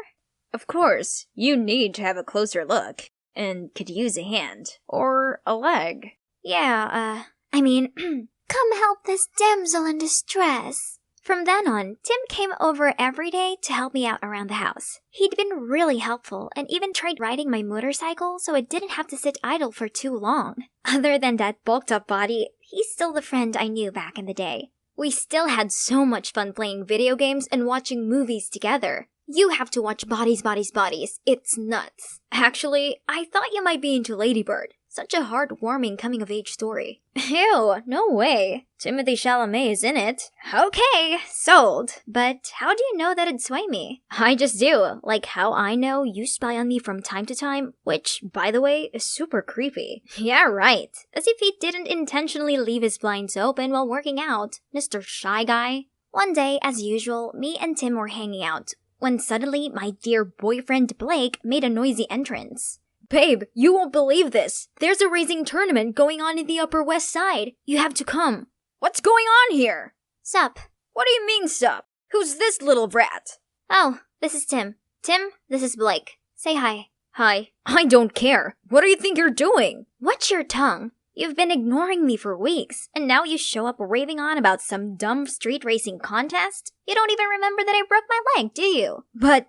S5: Of course, you need to have a closer look. And could use a hand. Or a leg. Yeah, come help this damsel in distress. From then on, Tim came over every day to help me out around the house. He'd been really helpful and even tried riding my motorcycle so I didn't have to sit idle for too long. Other than that bulked up body, he's still the friend I knew back in the day. We still had so much fun playing video games and watching movies together. You have to watch Bodies, Bodies, Bodies. It's nuts. Actually, I thought you might be into Lady Bird. Such a heartwarming coming-of-age story. Ew, no way. Timothy Chalamet is in it. Okay, sold. But how do you know that it'd sway me? I just do. Like how I know you spy on me from time to time, which, by the way, is super creepy. Yeah, right. As if he didn't intentionally leave his blinds open while working out. Mr. Shy Guy. One day, as usual, me and Tim were hanging out, when suddenly my dear boyfriend Blake made a noisy entrance. Babe, you won't believe this. There's a racing tournament going on in the Upper West Side. You have to come. What's going on here? Sup? What do you mean, sup? Who's this little brat? Oh, this is Tim. Tim, this is Blake. Say hi. Hi. I don't care. What do you think you're doing? Watch your tongue. You've been ignoring me for weeks, and now you show up raving on about some dumb street racing contest? You don't even remember that I broke my leg, do you? But,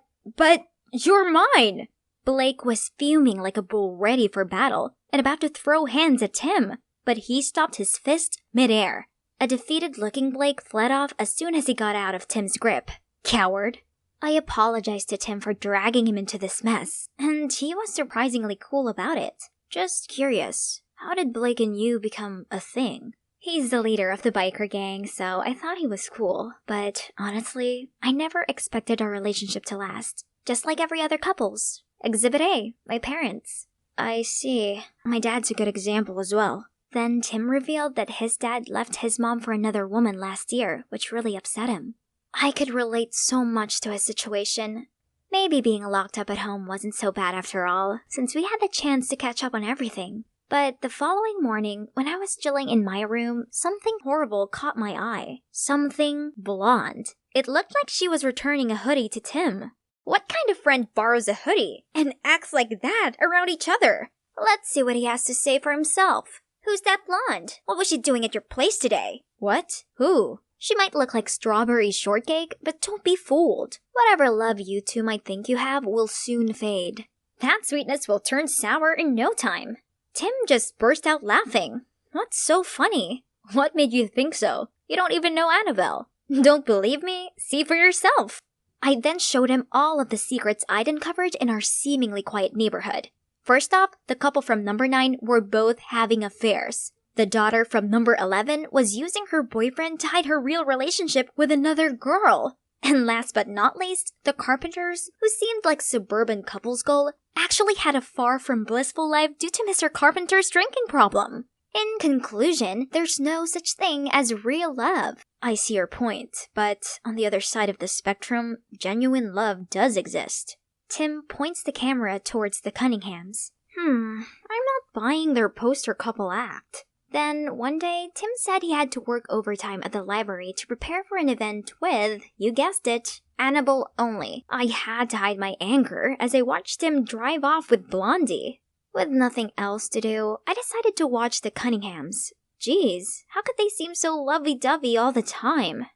S5: you're mine! Blake was fuming like a bull ready for battle, and about to throw hands at Tim, but he stopped his fist midair. A defeated-looking Blake fled off as soon as he got out of Tim's grip. Coward. I apologized to Tim for dragging him into this mess, and he was surprisingly cool about it. Just curious. How did Blake and you become a thing? He's the leader of the biker gang, so I thought he was cool. But honestly, I never expected our relationship to last. Just like every other couple's. Exhibit A, my parents. I see. My dad's a good example as well. Then Tim revealed that his dad left his mom for another woman last year, which really upset him. I could relate so much to his situation. Maybe being locked up at home wasn't so bad after all, since we had the chance to catch up on everything. But the following morning, when I was chilling in my room, something horrible caught my eye. Something blonde. It looked like she was returning a hoodie to Tim. What kind of friend borrows a hoodie and acts like that around each other? Let's see what he has to say for himself. Who's that blonde? What was she doing at your place today? What? Who? She might look like strawberry shortcake, but don't be fooled. Whatever love you two might think you have will soon fade. That sweetness will turn sour in no time. Tim just burst out laughing. What's so funny? What made you think so? You don't even know Annabelle. Don't believe me? See for yourself. I then showed him all of the secrets I'd uncovered in our seemingly quiet neighborhood. First off, the couple from number 9 were both having affairs. The daughter from number 11 was using her boyfriend to hide her real relationship with another girl. And last but not least, the Carpenters, who seemed like suburban couples goal, actually had a far from blissful life due to Mr. Carpenter's drinking problem. In conclusion, there's no such thing as real love. I see your point, but on the other side of the spectrum, genuine love does exist. Tim points the camera towards the Cunninghams. I'm not buying their poster couple act. Then, one day, Tim said he had to work overtime at the library to prepare for an event with, you guessed it, Annabelle only. I had to hide my anger as I watched him drive off with Blondie. With nothing else to do, I decided to watch the Cunninghams. Geez, how could they seem so lovey-dovey all the time?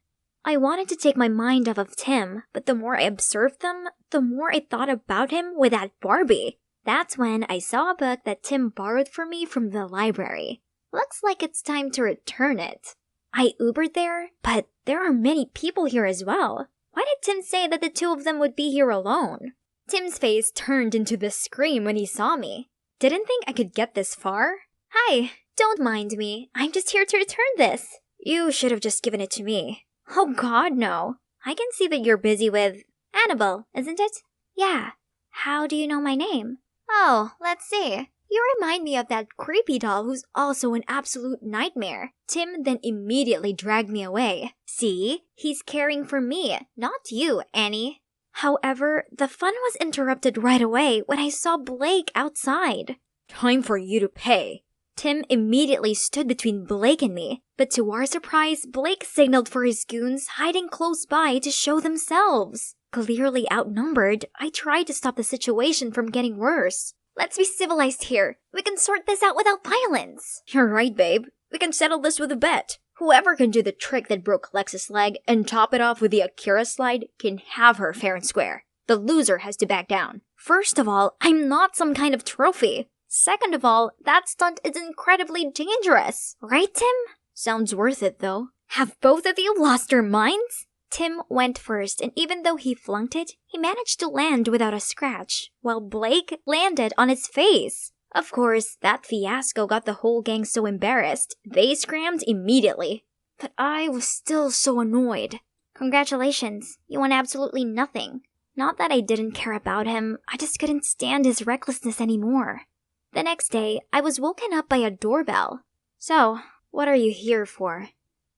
S5: I wanted to take my mind off of Tim, but the more I observed them, the more I thought about him with that Barbie. That's when I saw a book that Tim borrowed for me from the library. Looks like it's time to return it. I Ubered there, but there are many people here as well. Why did Tim say that the two of them would be here alone? Tim's face turned into the scream when he saw me. Didn't think I could get this far? Hi, don't mind me. I'm just here to return this. You should have just given it to me. Oh God, no. I can see that you're busy with Annabelle, isn't it? Yeah. How do you know my name? Oh, let's see. You remind me of that creepy doll who's also an absolute nightmare. Tim then immediately dragged me away. See? He's caring for me, not you, Annie. However, the fun was interrupted right away when I saw Blake outside. Time for you to pay. Tim immediately stood between Blake and me, but to our surprise, Blake signaled for his goons hiding close by to show themselves. Clearly outnumbered, I tried to stop the situation from getting worse. Let's be civilized here. We can sort this out without violence. You're right, babe. We can settle this with a bet. Whoever can do the trick that broke Lexa's leg and top it off with the Akira slide can have her fair and square. The loser has to back down. First of all, I'm not some kind of trophy. Second of all, that stunt is incredibly dangerous. Right, Tim? Sounds worth it, though. Have both of you lost your minds? Tim went first, and even though he flunked it, he managed to land without a scratch, while Blake landed on his face. Of course, that fiasco got the whole gang so embarrassed, they scrammed immediately. But I was still so annoyed. Congratulations, you won absolutely nothing. Not that I didn't care about him, I just couldn't stand his recklessness anymore. The next day, I was woken up by a doorbell. So, what are you here for?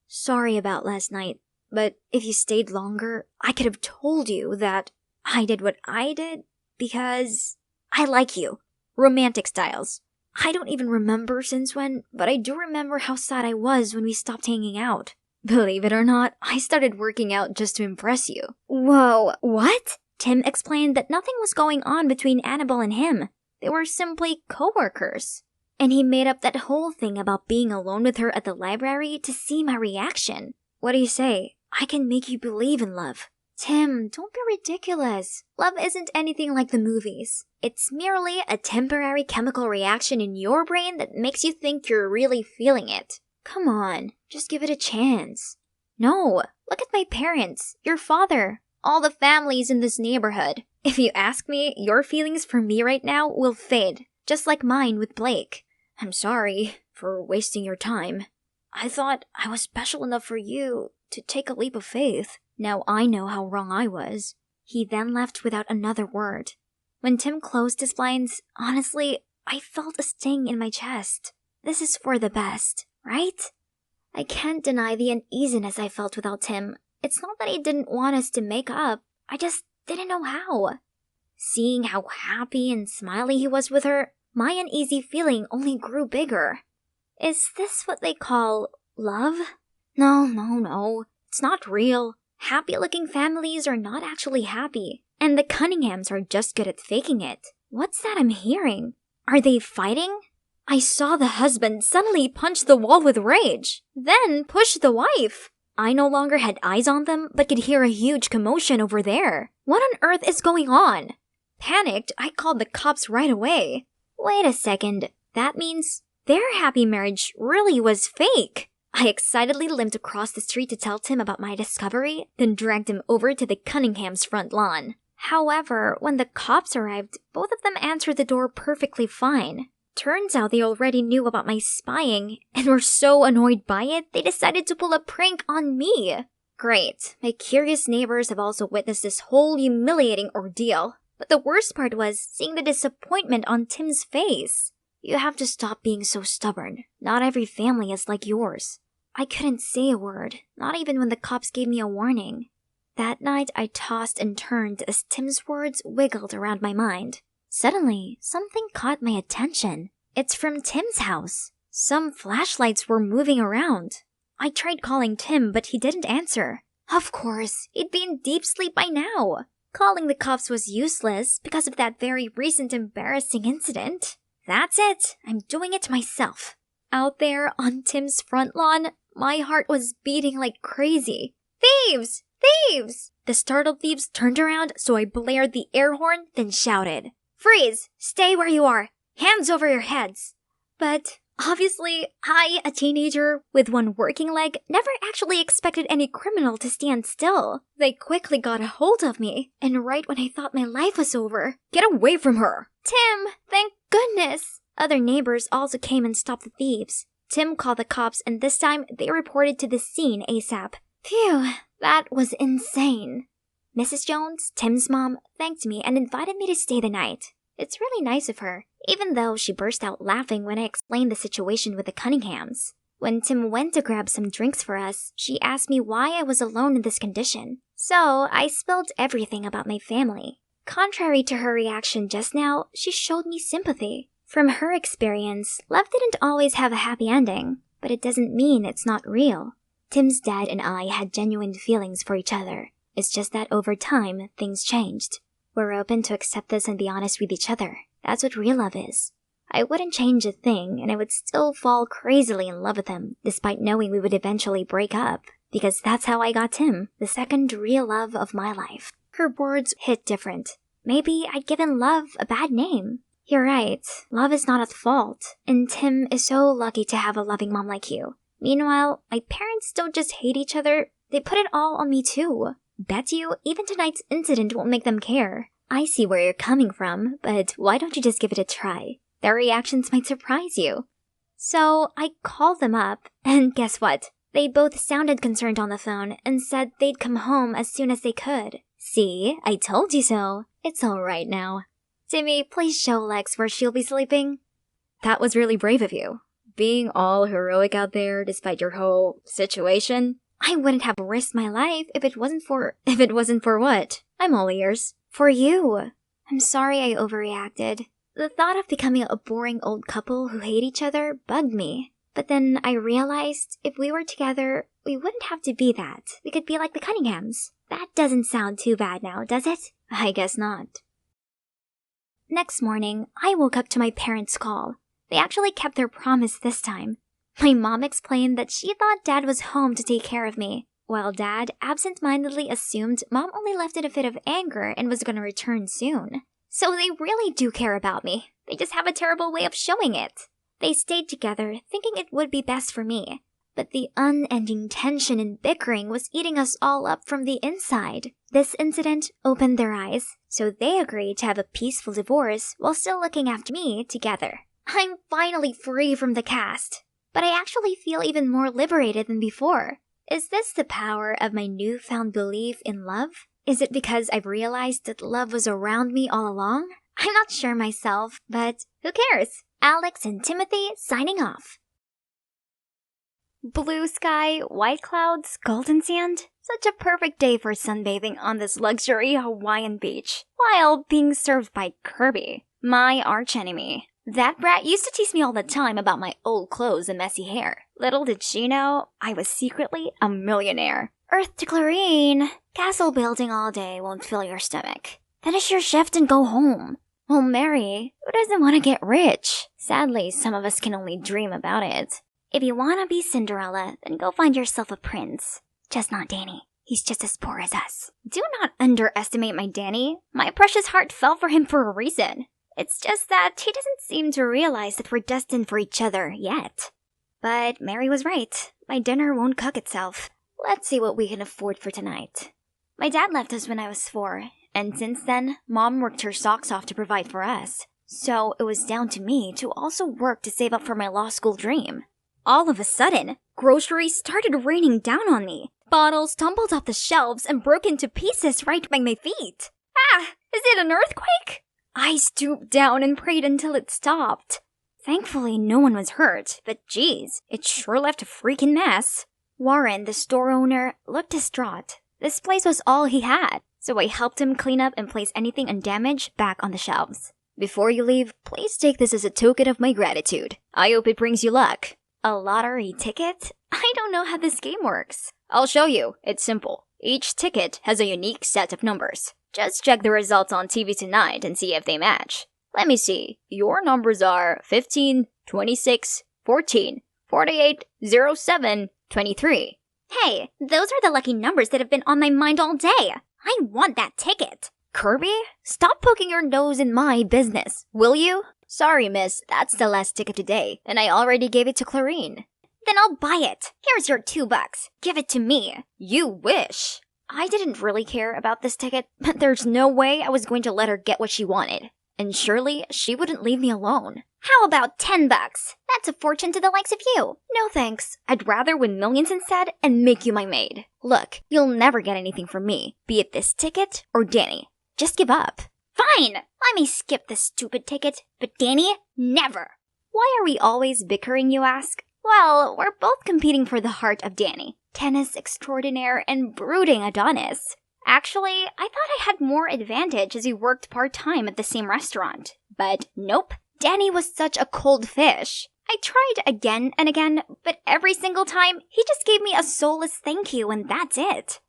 S5: Sorry about last night, but if you stayed longer, I could have told you that I did what I did because I like you. Romantic styles. I don't even remember since when, but I do remember how sad I was when we stopped hanging out. Believe it or not, I started working out just to impress you. Whoa, what? Tim explained that nothing was going on between Annabelle and him. They were simply co-workers. And he made up that whole thing about being alone with her at the library to see my reaction. What do you say? I can make you believe in love. Tim, don't be ridiculous. Love isn't anything like the movies. It's merely a temporary chemical reaction in your brain that makes you think you're really feeling it. Come on, just give it a chance. No, look at my parents, your father, all the families in this neighborhood. If you ask me, your feelings for me right now will fade, just like mine with Blake. I'm sorry for wasting your time. I thought I was special enough for you to take a leap of faith. Now I know how wrong I was. He then left without another word. When Tim closed his blinds, honestly, I felt a sting in my chest. This is for the best, right? I can't deny the uneasiness I felt without Tim. It's not that he didn't want us to make up. I just didn't know how. Seeing how happy and smiley he was with her, my uneasy feeling only grew bigger. Is this what they call love? No. It's not real. Happy-looking families are not actually happy, and the Cunninghams are just good at faking it. What's that I'm hearing? Are they fighting? I saw the husband suddenly punch the wall with rage, then push the wife. I no longer had eyes on them, but could hear a huge commotion over there. What on earth is going on? Panicked, I called the cops right away. Wait a second, that means their happy marriage really was fake. I excitedly limped across the street to tell Tim about my discovery, then dragged him over to the Cunningham's front lawn. However, when the cops arrived, both of them answered the door perfectly fine. Turns out they already knew about my spying, and were so annoyed by it, they decided to pull a prank on me. Great, my curious neighbors have also witnessed this whole humiliating ordeal. But the worst part was seeing the disappointment on Tim's face. You have to stop being so stubborn. Not every family is like yours. I couldn't say a word, not even when the cops gave me a warning. That night, I tossed and turned as Tim's words wiggled around my mind. Suddenly, something caught my attention. It's from Tim's house. Some flashlights were moving around. I tried calling Tim, but he didn't answer. Of course, he'd be in deep sleep by now. Calling the cops was useless because of that very recent embarrassing incident. That's it. I'm doing it myself. Out there on Tim's front lawn, my heart was beating like crazy. Thieves! Thieves! The startled thieves turned around, so I blared the air horn, then shouted, "Freeze! Stay where you are! Hands over your heads!" But obviously, I, a teenager with one working leg, never actually expected any criminal to stand still. They quickly got a hold of me, and right when I thought my life was over,
S6: Get away from her!
S5: Tim, thank goodness! Other neighbors also came and stopped the thieves. Tim called the cops, and this time they reported to the scene ASAP. Phew, that was insane. Mrs. Jones, Tim's mom, thanked me and invited me to stay the night. It's really nice of her, even though she burst out laughing when I explained the situation with the Cunninghams. When Tim went to grab some drinks for us, she asked me why I was alone in this condition. So I spilled everything about my family. Contrary to her reaction just now, she showed me sympathy. From her experience, love didn't always have a happy ending, but it doesn't mean it's not real. Tim's dad and I had genuine feelings for each other. It's just that over time, things changed. We're open to accept this and be honest with each other. That's what real love is. I wouldn't change a thing, and I would still fall crazily in love with him, despite knowing we would eventually break up. Because that's how I got Tim, the second real love of my life. Her words hit different. Maybe I'd given love a bad name. You're right, love is not at fault, and Tim is so lucky to have a loving mom like you. Meanwhile, my parents don't just hate each other, they put it all on me too. Bet you even tonight's incident won't make them care. I see where you're coming from, but why don't you just give it a try? Their reactions might surprise you. So I called them up, and guess what? They both sounded concerned on the phone and said they'd come home as soon as they could. See, I told you so. It's all right now. Timmy, please show Lex where she'll be sleeping.
S6: That was really brave of you. Being all heroic out there despite your whole situation.
S5: I wouldn't have risked my life if it wasn't for what? I'm all ears. For you. I'm sorry I overreacted. The thought of becoming a boring old couple who hate each other bugged me. But then I realized if we were together, we wouldn't have to be that. We could be like the Cunninghams. That doesn't sound too bad now, does it? I guess not. Next morning, I woke up to my parents' call. They actually kept their promise this time. My mom explained that she thought Dad was home to take care of me, while Dad absent-mindedly assumed Mom only left in a fit of anger and was going to return soon. So they really do care about me. They just have a terrible way of showing it. They stayed together, thinking it would be best for me. But the unending tension and bickering was eating us all up from the inside. This incident opened their eyes, so they agreed to have a peaceful divorce while still looking after me together. I'm finally free from the cast. But I actually feel even more liberated than before. Is this the power of my newfound belief in love? Is it because I've realized that love was around me all along? I'm not sure myself, but who cares? Alex and Timothy signing off. Blue sky, white clouds, golden sand. Such a perfect day for sunbathing on this luxury Hawaiian beach, while being served by Kirby, my archenemy. That brat used to tease me all the time about my old clothes and messy hair. Little did she know, I was secretly a millionaire. Earth to Clarine. Castle building all day won't fill your stomach. Finish your shift and go home. Well, Mary, who doesn't want to get rich? Sadly, some of us can only dream about it. If you want to be Cinderella, then go find yourself a prince. Just not Danny. He's just as poor as us. Do not underestimate my Danny. My precious heart fell for him for a reason. It's just that he doesn't seem to realize that we're destined for each other yet. But Mary was right. My dinner won't cook itself. Let's see what we can afford for tonight. My dad left us when I was 4, and since then, Mom worked her socks off to provide for us. So it was down to me to also work to save up for my law school dream. All of a sudden, groceries started raining down on me. Bottles tumbled off the shelves and broke into pieces right by my feet. Ah! Is it an earthquake? I stooped down and prayed until it stopped. Thankfully, no one was hurt, but geez, it sure left a freaking mess. Warren, the store owner, looked distraught. This place was all he had, so I helped him clean up and place anything undamaged back on the shelves. Before you leave, please take this as a token of my gratitude. I hope it brings you luck. A lottery ticket? I don't know how this game works. I'll show you. It's simple. Each ticket has a unique set of numbers. Just check the results on TV tonight and see if they match. Let me see. Your numbers are 15, 26, 14, 48, 07, 23. Hey, those are the lucky numbers that have been on my mind all day. I want that ticket. Kirby, stop poking your nose in my business, will you? Sorry, miss, that's the last ticket today, and I already gave it to Clarine. Then I'll buy it. Here's your $2. Give it to me. You wish. I didn't really care about this ticket, but there's no way I was going to let her get what she wanted. And surely she wouldn't leave me alone. How about $10? That's a fortune to the likes of you. No thanks. I'd rather win millions instead and make you my maid. Look, you'll never get anything from me, be it this ticket or Danny. Just give up. Fine! Let me skip this stupid ticket, but Danny, never. Why are we always bickering, you ask? Well, we're both competing for the heart of Danny. Tennis extraordinaire and brooding Adonis. Actually, I thought I had more advantage as he worked part-time at the same restaurant. But nope, Danny was such a cold fish. I tried again and again, but every single time, he just gave me a soulless thank you and that's it.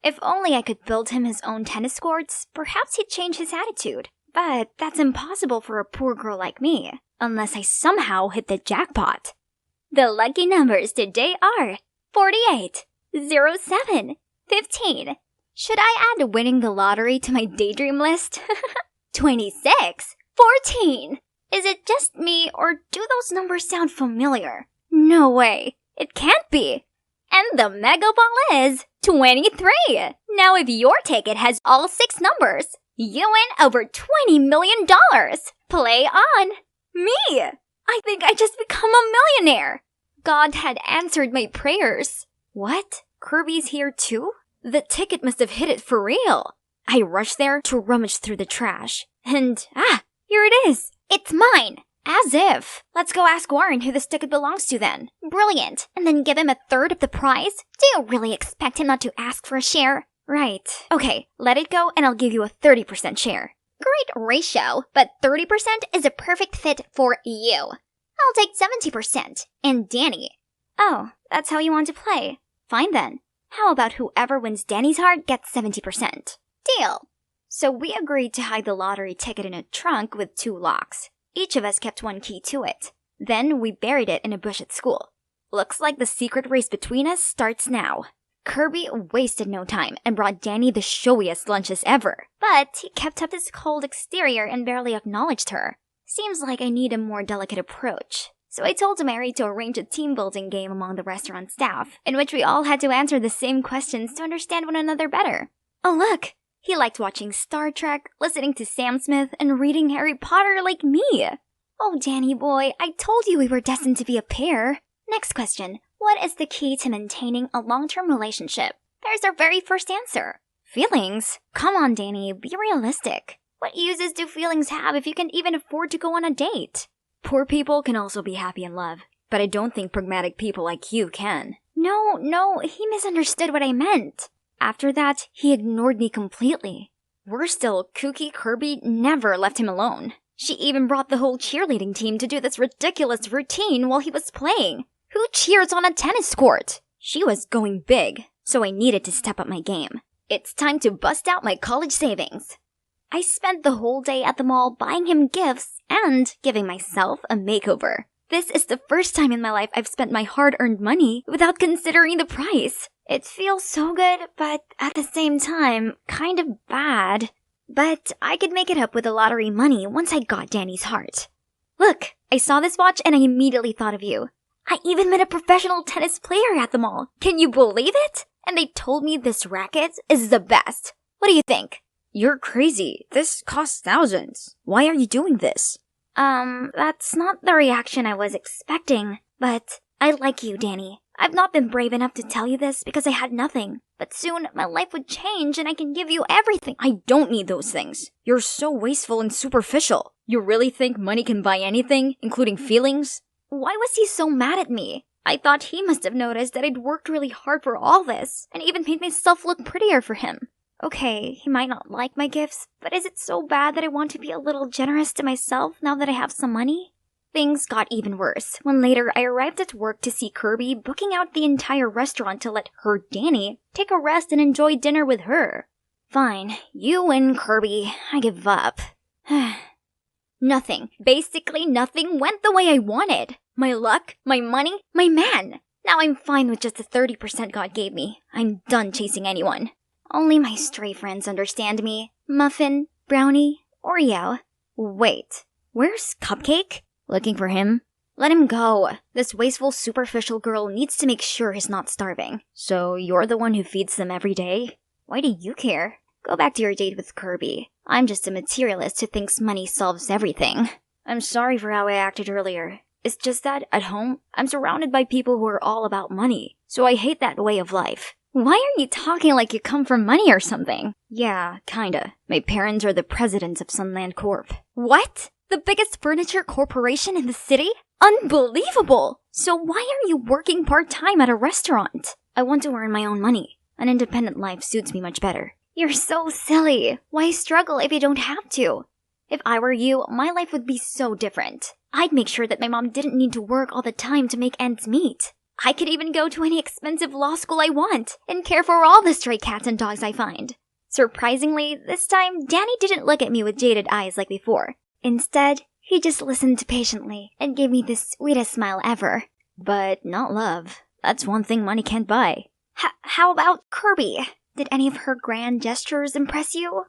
S5: If only I could build him his own tennis courts, perhaps he'd change his attitude. But that's impossible for a poor girl like me, unless I somehow hit the jackpot. The lucky numbers today are 48, 07, 15. Should I add winning the lottery to my daydream list? 26, 14. Is it just me, or do those numbers sound familiar? No way. It can't be. And the mega ball is 23. Now if your ticket has all 6 numbers, you win over $20 million. Play on. Me! I think I just become a millionaire. God had answered my prayers. What? Kirby's here too? The ticket must have hit it for real. I rushed there to rummage through the trash. And, here it is. It's mine. As if. Let's go ask Warren who this ticket belongs to then. Brilliant. And then give him a third of the prize? Do you really expect him not to ask for a share? Right. Okay, let it go and I'll give you a 30% share. Great ratio, but 30% is a perfect fit for you. I'll take 70%. And Danny. Oh, that's how you want to play. Fine then. How about whoever wins Danny's heart gets 70%? Deal. So we agreed to hide the lottery ticket in a trunk with 2 locks. Each of us kept 1 key to it. Then we buried it in a bush at school. Looks like the secret race between us starts now. Kirby wasted no time and brought Danny the showiest lunches ever. But he kept up his cold exterior and barely acknowledged her. Seems like I need a more delicate approach. So I told Mary to arrange a team-building game among the restaurant staff, in which we all had to answer the same questions to understand one another better. Oh look! He liked watching Star Trek, listening to Sam Smith, and reading Harry Potter like me. Oh, Danny boy, I told you we were destined to be a pair. Next question. What is the key to maintaining a long-term relationship? There's our very first answer. Feelings? Come on, Danny, be realistic. What uses do feelings have if you can even afford to go on a date? Poor people can also be happy in love, but I don't think pragmatic people like you can. No, he misunderstood what I meant. After that, he ignored me completely. Worse still, kooky Kirby never left him alone. She even brought the whole cheerleading team to do this ridiculous routine while he was playing. Who cheers on a tennis court? She was going big, so I needed to step up my game. It's time to bust out my college savings. I spent the whole day at the mall buying him gifts and giving myself a makeover. This is the first time in my life I've spent my hard-earned money without considering the price. It feels so good, but at the same time, kind of bad. But I could make it up with the lottery money once I got Danny's heart. Look, I saw this watch and I immediately thought of you. I even met a professional tennis player at the mall. Can you believe it? And they told me this racket is the best. What do you think? You're crazy. This costs thousands. Why are you doing this? That's not the reaction I was expecting. But I like you, Danny. I've not been brave enough to tell you this because I had nothing. But soon, my life would change and I can give you everything. I don't need those things. You're so wasteful and superficial. You really think money can buy anything, including feelings? Why was he so mad at me? I thought he must have noticed that I'd worked really hard for all this, and even made myself look prettier for him. Okay, he might not like my gifts, but is it so bad that I want to be a little generous to myself now that I have some money? Things got even worse when later I arrived at work to see Kirby booking out the entire restaurant to let her Danny take a rest and enjoy dinner with her. Fine, you win, Kirby. I give up. Basically nothing went the way I wanted. My luck, my money, my man. Now I'm fine with just the 30% God gave me. I'm done chasing anyone. Only my stray friends understand me. Muffin, brownie, Oreo. Wait, where's Cupcake? Looking for him? Let him go. This wasteful, superficial girl needs to make sure he's not starving. So you're the one who feeds them every day? Why do you care? Go back to your date with Kirby. I'm just a materialist who thinks money solves everything. I'm sorry for how I acted earlier. It's just that, at home, I'm surrounded by people who are all about money. So I hate that way of life. Why are you talking like you come from money or something? Yeah, kinda. My parents are the presidents of Sunland Corp. What? The biggest furniture corporation in the city? Unbelievable! So why are you working part-time at a restaurant? I want to earn my own money. An independent life suits me much better. You're so silly. Why struggle if you don't have to? If I were you, my life would be so different. I'd make sure that my mom didn't need to work all the time to make ends meet. I could even go to any expensive law school I want and care for all the stray cats and dogs I find. Surprisingly, this time, Danny didn't look at me with jaded eyes like before. Instead, he just listened patiently and gave me the sweetest smile ever. But not love. That's one thing money can't buy. How about Kirby? Did any of her grand gestures impress you?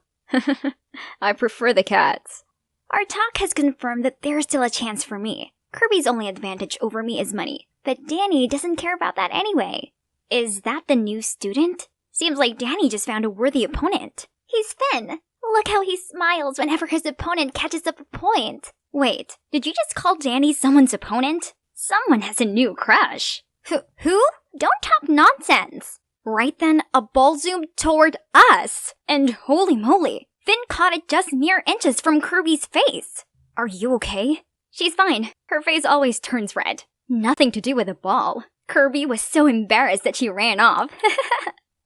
S5: I prefer the cats. Our talk has confirmed that there's still a chance for me. Kirby's only advantage over me is money, but Danny doesn't care about that anyway. Is that the new student? Seems like Danny just found a worthy opponent. He's Finn. Look how he smiles whenever his opponent catches up a point. Wait, did you just call Danny someone's opponent? Someone has a new crush. Who? Don't talk nonsense. Right then, a ball zoomed toward us. And holy moly, Finn caught it just mere inches from Kirby's face. Are you okay? She's fine. Her face always turns red. Nothing to do with the ball. Kirby was so embarrassed that she ran off.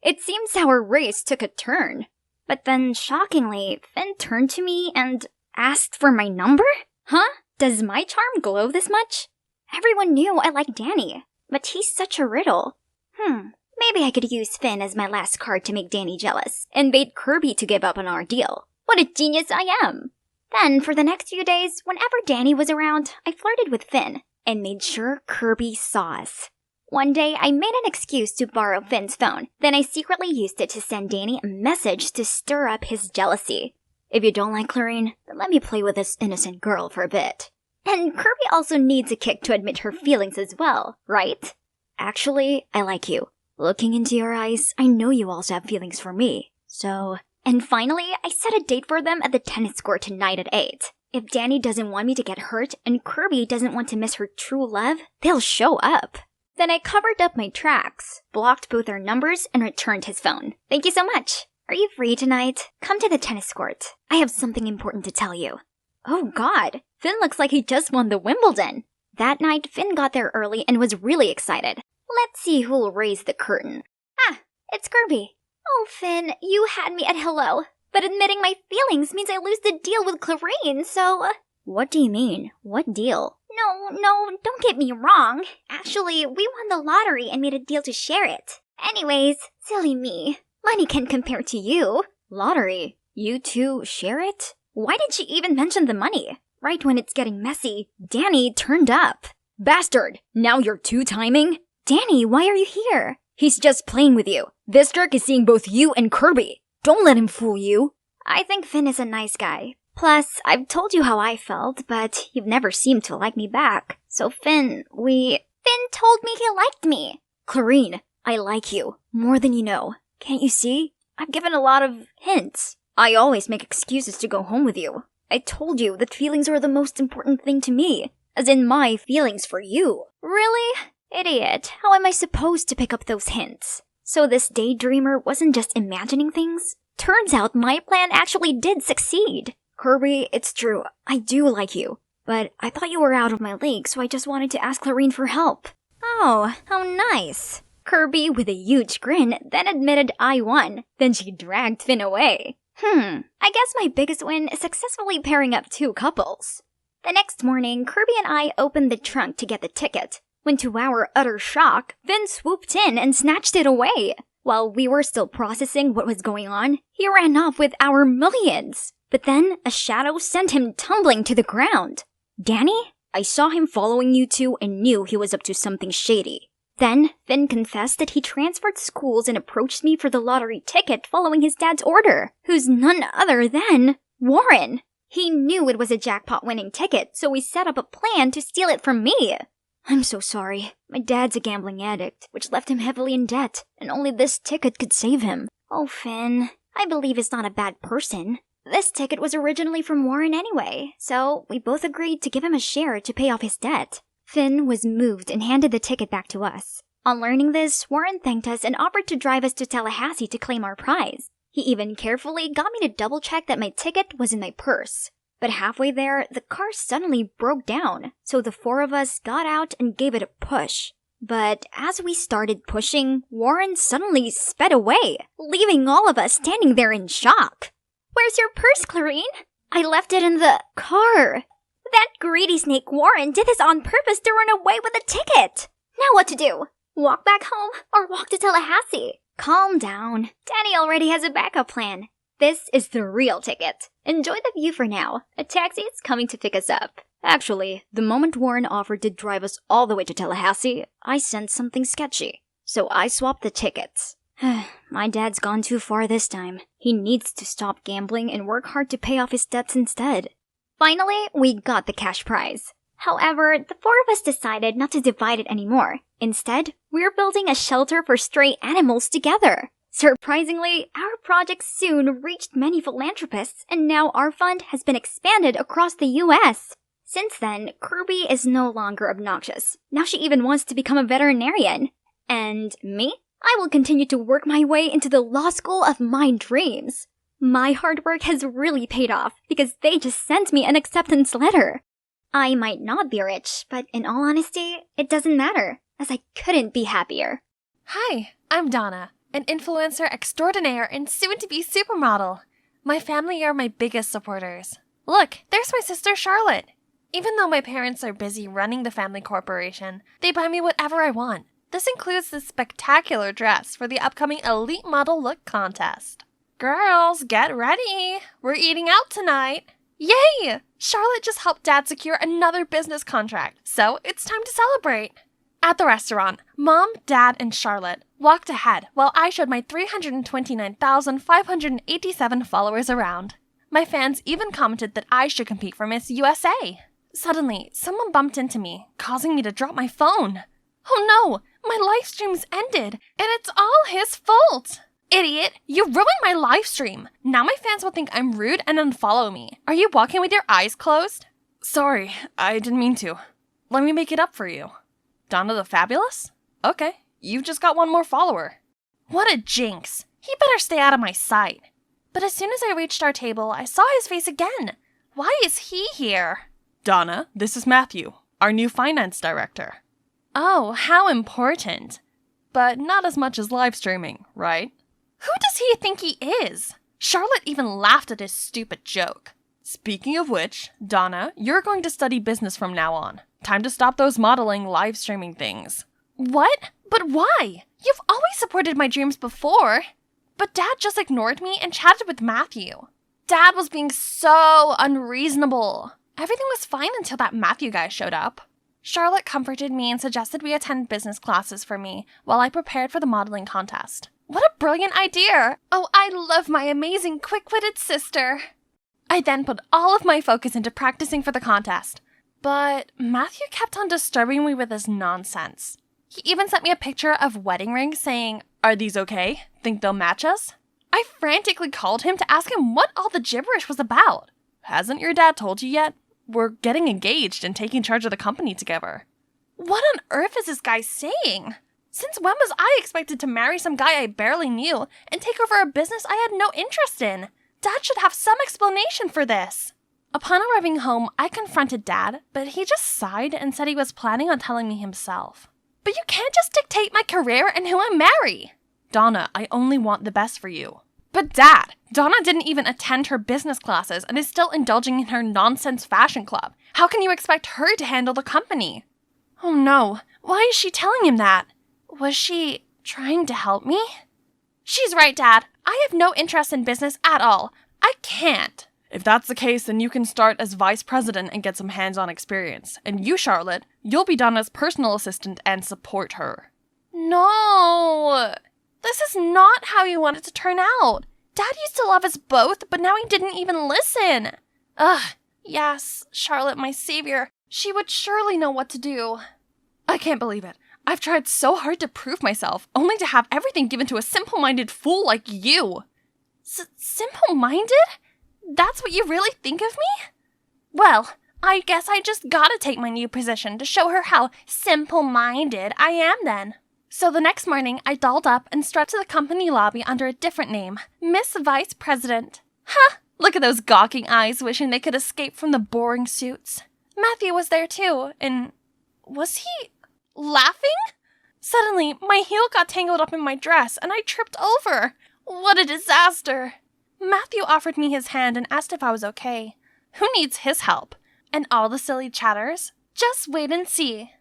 S5: It seems our race took a turn. But then, shockingly, Finn turned to me and asked for my number? Huh? Does my charm glow this much? Everyone knew I liked Danny, but he's such a riddle. Maybe I could use Finn as my last card to make Danny jealous, and bait Kirby to give up on our deal. What a genius I am! Then, for the next few days, whenever Danny was around, I flirted with Finn, and made sure Kirby saw us. One day, I made an excuse to borrow Finn's phone. Then I secretly used it to send Danny a message to stir up his jealousy. If you don't like Clarine, then let me play with this innocent girl for a bit. And Kirby also needs a kick to admit her feelings as well, right? Actually, I like you. Looking into your eyes, I know you also have feelings for me. So... And finally, I set a date for them at the tennis court tonight at 8. If Danny doesn't want me to get hurt and Kirby doesn't want to miss her true love, they'll show up. Then I covered up my tracks, blocked both our numbers, and returned his phone. Thank you so much. Are you free tonight? Come to the tennis court. I have something important to tell you. Oh god, Finn looks like he just won the Wimbledon. That night, Finn got there early and was really excited. Let's see who'll raise the curtain. Ah, it's Kirby. Oh, Finn, you had me at hello. But admitting my feelings means I lose the deal with Clarine, so... What do you mean? What deal? No, don't get me wrong. Actually, we won the lottery and made a deal to share it. Anyways, silly me. Money can't compare to you. Lottery? You two share it? Why did she even mention the money? Right when it's getting messy, Danny turned up. Bastard! Now you're two-timing? Danny, why are you here? He's just playing with you. This jerk is seeing both you and Kirby. Don't let him fool you. I think Finn is a nice guy. Plus, I've told you how I felt, but you've never seemed to like me back. So Finn told me he liked me. Clarine, I like you. More than you know. Can't you see? I've given a lot of hints. I always make excuses to go home with you. I told you that feelings are the most important thing to me. As in my feelings for you. Really? Idiot, how am I supposed to pick up those hints? So this daydreamer wasn't just imagining things? Turns out my plan actually did succeed. Kirby, it's true, I do like you. But I thought you were out of my league, so I just wanted to ask Clarine for help. Oh, how nice. Kirby, with a huge grin, then admitted I won. Then she dragged Finn away. I guess my biggest win is successfully pairing up two couples. The next morning, Kirby and I opened the trunk to get the ticket, when to our utter shock, Finn swooped in and snatched it away. While we were still processing what was going on, he ran off with our millions. But then, a shadow sent him tumbling to the ground. Danny? I saw him following you two and knew he was up to something shady. Then, Finn confessed that he transferred schools and approached me for the lottery ticket following his dad's order, who's none other than Warren. He knew it was a jackpot-winning ticket, so he set up a plan to steal it from me. I'm so sorry. My dad's a gambling addict, which left him heavily in debt, and only this ticket could save him. Oh, Finn, I believe he's not a bad person. This ticket was originally from Warren anyway, so we both agreed to give him a share to pay off his debt. Finn was moved and handed the ticket back to us. On learning this, Warren thanked us and offered to drive us to Tallahassee to claim our prize. He even carefully got me to double-check that my ticket was in my purse. But halfway there, the car suddenly broke down, so the four of us got out and gave it a push. But as we started pushing, Warren suddenly sped away, leaving all of us standing there in shock. Where's your purse, Clarine? I left it in the car. That greedy snake Warren did this on purpose to run away with the ticket. Now what to do? Walk back home or walk to Tallahassee? Calm down. Danny already has a backup plan. This is the real ticket. Enjoy the view for now. A taxi is coming to pick us up. Actually, the moment Warren offered to drive us all the way to Tallahassee, I sensed something sketchy. So I swapped the tickets. My dad's gone too far this time. He needs to stop gambling and work hard to pay off his debts instead. Finally, we got the cash prize. However, the four of us decided not to divide it anymore. Instead, we're building a shelter for stray animals together. Surprisingly, our project soon reached many philanthropists, and now our fund has been expanded across the US. Since then, Kirby is no longer obnoxious. Now she even wants to become a veterinarian. And me? I will continue to work my way into the law school of my dreams. My hard work has really paid off because they just sent me an acceptance letter. I might not be rich, but in all honesty, it doesn't matter, as I couldn't be happier.
S2: Hi, I'm Donna, an influencer extraordinaire and soon-to-be supermodel. My family are my biggest supporters. Look, there's my sister Charlotte. Even though my parents are busy running the family corporation, they buy me whatever I want. This includes this spectacular dress for the upcoming Elite Model Look contest. Girls, get ready. We're eating out tonight. Yay! Charlotte just helped Dad secure another business contract, so it's time to celebrate. At the restaurant, Mom, Dad, and Charlotte walked ahead while I showed my 329,587 followers around. My fans even commented that I should compete for Miss USA. Suddenly, someone bumped into me, causing me to drop my phone. Oh no! My live stream's ended, and it's all his fault! Idiot! You ruined my live stream! Now my fans will think I'm rude and unfollow me. Are you walking with your eyes closed? Sorry, I didn't mean to. Let me make it up for you. Donna the Fabulous? Okay, you've just got one more follower. What a jinx! He better stay out of my sight. But as soon as I reached our table, I saw his face again. Why is he here? Donna, this is Matthew, our new finance director. Oh, how important. But not as much as live streaming, right? Who does he think he is? Charlotte even laughed at his stupid joke. Speaking of which, Donna, you're going to study business from now on. Time to stop those modeling, live streaming things. What? But why? You've always supported my dreams before. But Dad just ignored me and chatted with Matthew. Dad was being so unreasonable. Everything was fine until that Matthew guy showed up. Charlotte comforted me and suggested we attend business classes for me while I prepared for the modeling contest. What a brilliant idea! Oh, I love my amazing quick-witted sister. I then put all of my focus into practicing for the contest. But Matthew kept on disturbing me with his nonsense. He even sent me a picture of wedding rings saying, "Are these okay? Think they'll match us?" I frantically called him to ask him what all the gibberish was about. Hasn't your dad told you yet? We're getting engaged and taking charge of the company together. What on earth is this guy saying? Since when was I expected to marry some guy I barely knew and take over a business I had no interest in? Dad should have some explanation for this. Upon arriving home, I confronted Dad, but he just sighed and said he was planning on telling me himself. But you can't just dictate my career and who I marry. Donna, I only want the best for you. But Dad, Donna didn't even attend her business classes and is still indulging in her nonsense fashion club. How can you expect her to handle the company? Oh no, why is she telling him that? Was she trying to help me? She's right, Dad. I have no interest in business at all. I can't. If that's the case, then you can start as vice president and get some hands-on experience. And you, Charlotte, you'll be Donna's personal assistant and support her. No! This is not how you want it to turn out. Dad used to love us both, but now he didn't even listen. Ugh, yes, Charlotte, my savior. She would surely know what to do. I can't believe it. I've tried so hard to prove myself, only to have everything given to a simple-minded fool like you. Simple-minded? That's what you really think of me? Well, I guess I just gotta take my new position to show her how simple-minded I am then. So the next morning, I dolled up and strutted to the company lobby under a different name, Miss Vice President. Huh, look at those gawking eyes wishing they could escape from the boring suits. Matthew was there too, and was he laughing? Suddenly, my heel got tangled up in my dress and I tripped over. What a disaster. Matthew offered me his hand and asked if I was okay. Who needs his help? And all the silly chatters? Just wait and see.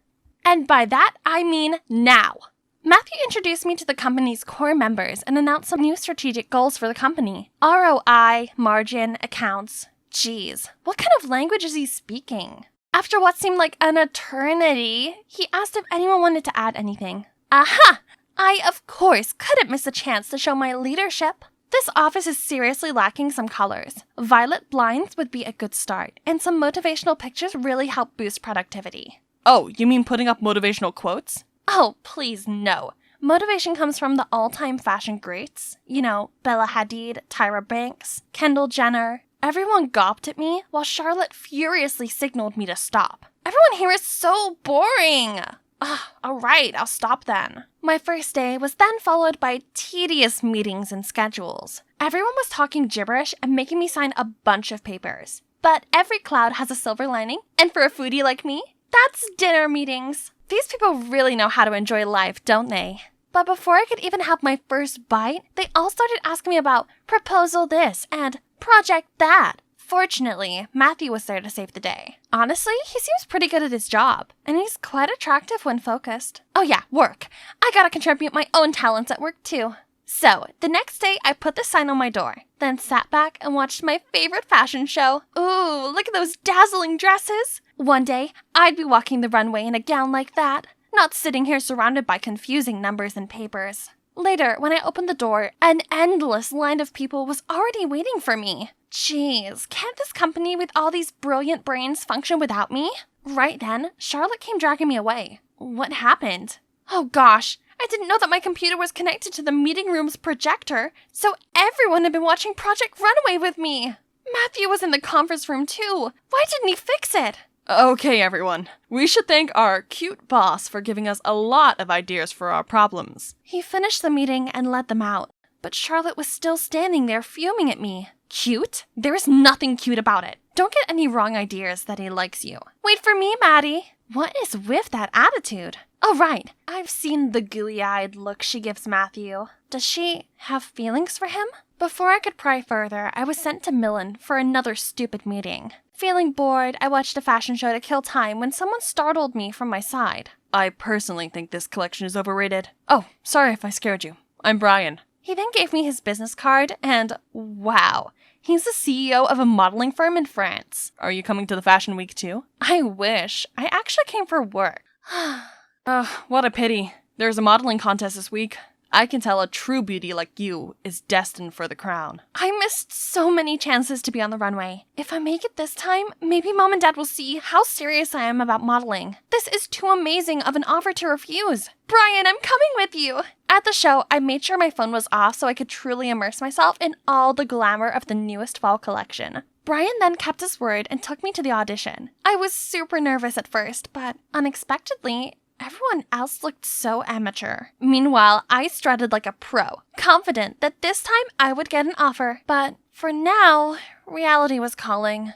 S2: And by that, I mean now. Matthew introduced me to the company's core members and announced some new strategic goals for the company. ROI, margin, accounts. Geez, what kind of language is he speaking? After what seemed like an eternity, he asked if anyone wanted to add anything. Aha! I, of course, couldn't miss a chance to show my leadership. This office is seriously lacking some colors. Violet blinds would be a good start, and some motivational pictures really help boost productivity.
S7: Oh, you mean putting up motivational quotes?
S2: Oh, please, no. Motivation comes from the all-time fashion greats. You know, Bella Hadid, Tyra Banks, Kendall Jenner. Everyone gawped at me, while Charlotte furiously signaled me to stop. Everyone here is so boring! Alright, I'll stop then. My first day was then followed by tedious meetings and schedules. Everyone was talking gibberish and making me sign a bunch of papers. But every cloud has a silver lining, and for a foodie like me, that's dinner meetings. These people really know how to enjoy life, don't they? But before I could even have my first bite, they all started asking me about proposal this and project that. Fortunately, Matthew was there to save the day. Honestly, he seems pretty good at his job, and he's quite attractive when focused. Oh yeah, work. I gotta contribute my own talents at work too. So, the next day, I put the sign on my door, then sat back and watched my favorite fashion show. Ooh, look at those dazzling dresses! One day, I'd be walking the runway in a gown like that, not sitting here surrounded by confusing numbers and papers. Later, when I opened the door, an endless line of people was already waiting for me. Jeez, can't this company with all these brilliant brains function without me? Right then, Charlotte came dragging me away. What happened? Oh gosh, I didn't know that my computer was connected to the meeting room's projector, so everyone had been watching Project Runaway with me. Matthew was in the conference room too. Why didn't he fix it?
S7: Okay, everyone. We should thank our cute boss for giving us a lot of ideas for our problems.
S2: He finished the meeting and led them out, but Charlotte was still standing there fuming at me. Cute? There is nothing cute about it. Don't get any wrong ideas that he likes you. Wait for me, Maddie. What is with that attitude? Oh, right. I've seen the gooey-eyed look she gives Matthew. Does she have feelings for him? Before I could pry further, I was sent to Milan for another stupid meeting. Feeling bored, I watched a fashion show to kill time when someone startled me from my side.
S7: I personally think this collection is overrated. Oh, sorry if I scared you. I'm Brian.
S2: He then gave me his business card, and wow, he's the CEO of a modeling firm in France.
S7: Are you coming to the fashion week too?
S2: I wish. I actually came for work.
S7: What a pity. There's a modeling contest this week. I can tell a true beauty like you is destined for the crown.
S2: I missed so many chances to be on the runway. If I make it this time, maybe Mom and Dad will see how serious I am about modeling. This is too amazing of an offer to refuse. Brian, I'm coming with you. At the show, I made sure my phone was off so I could truly immerse myself in all the glamour of the newest fall collection. Brian then kept his word and took me to the audition. I was super nervous at first, but unexpectedly, everyone else looked so amateur. Meanwhile, I strutted like a pro, confident that this time I would get an offer. But for now, reality was calling.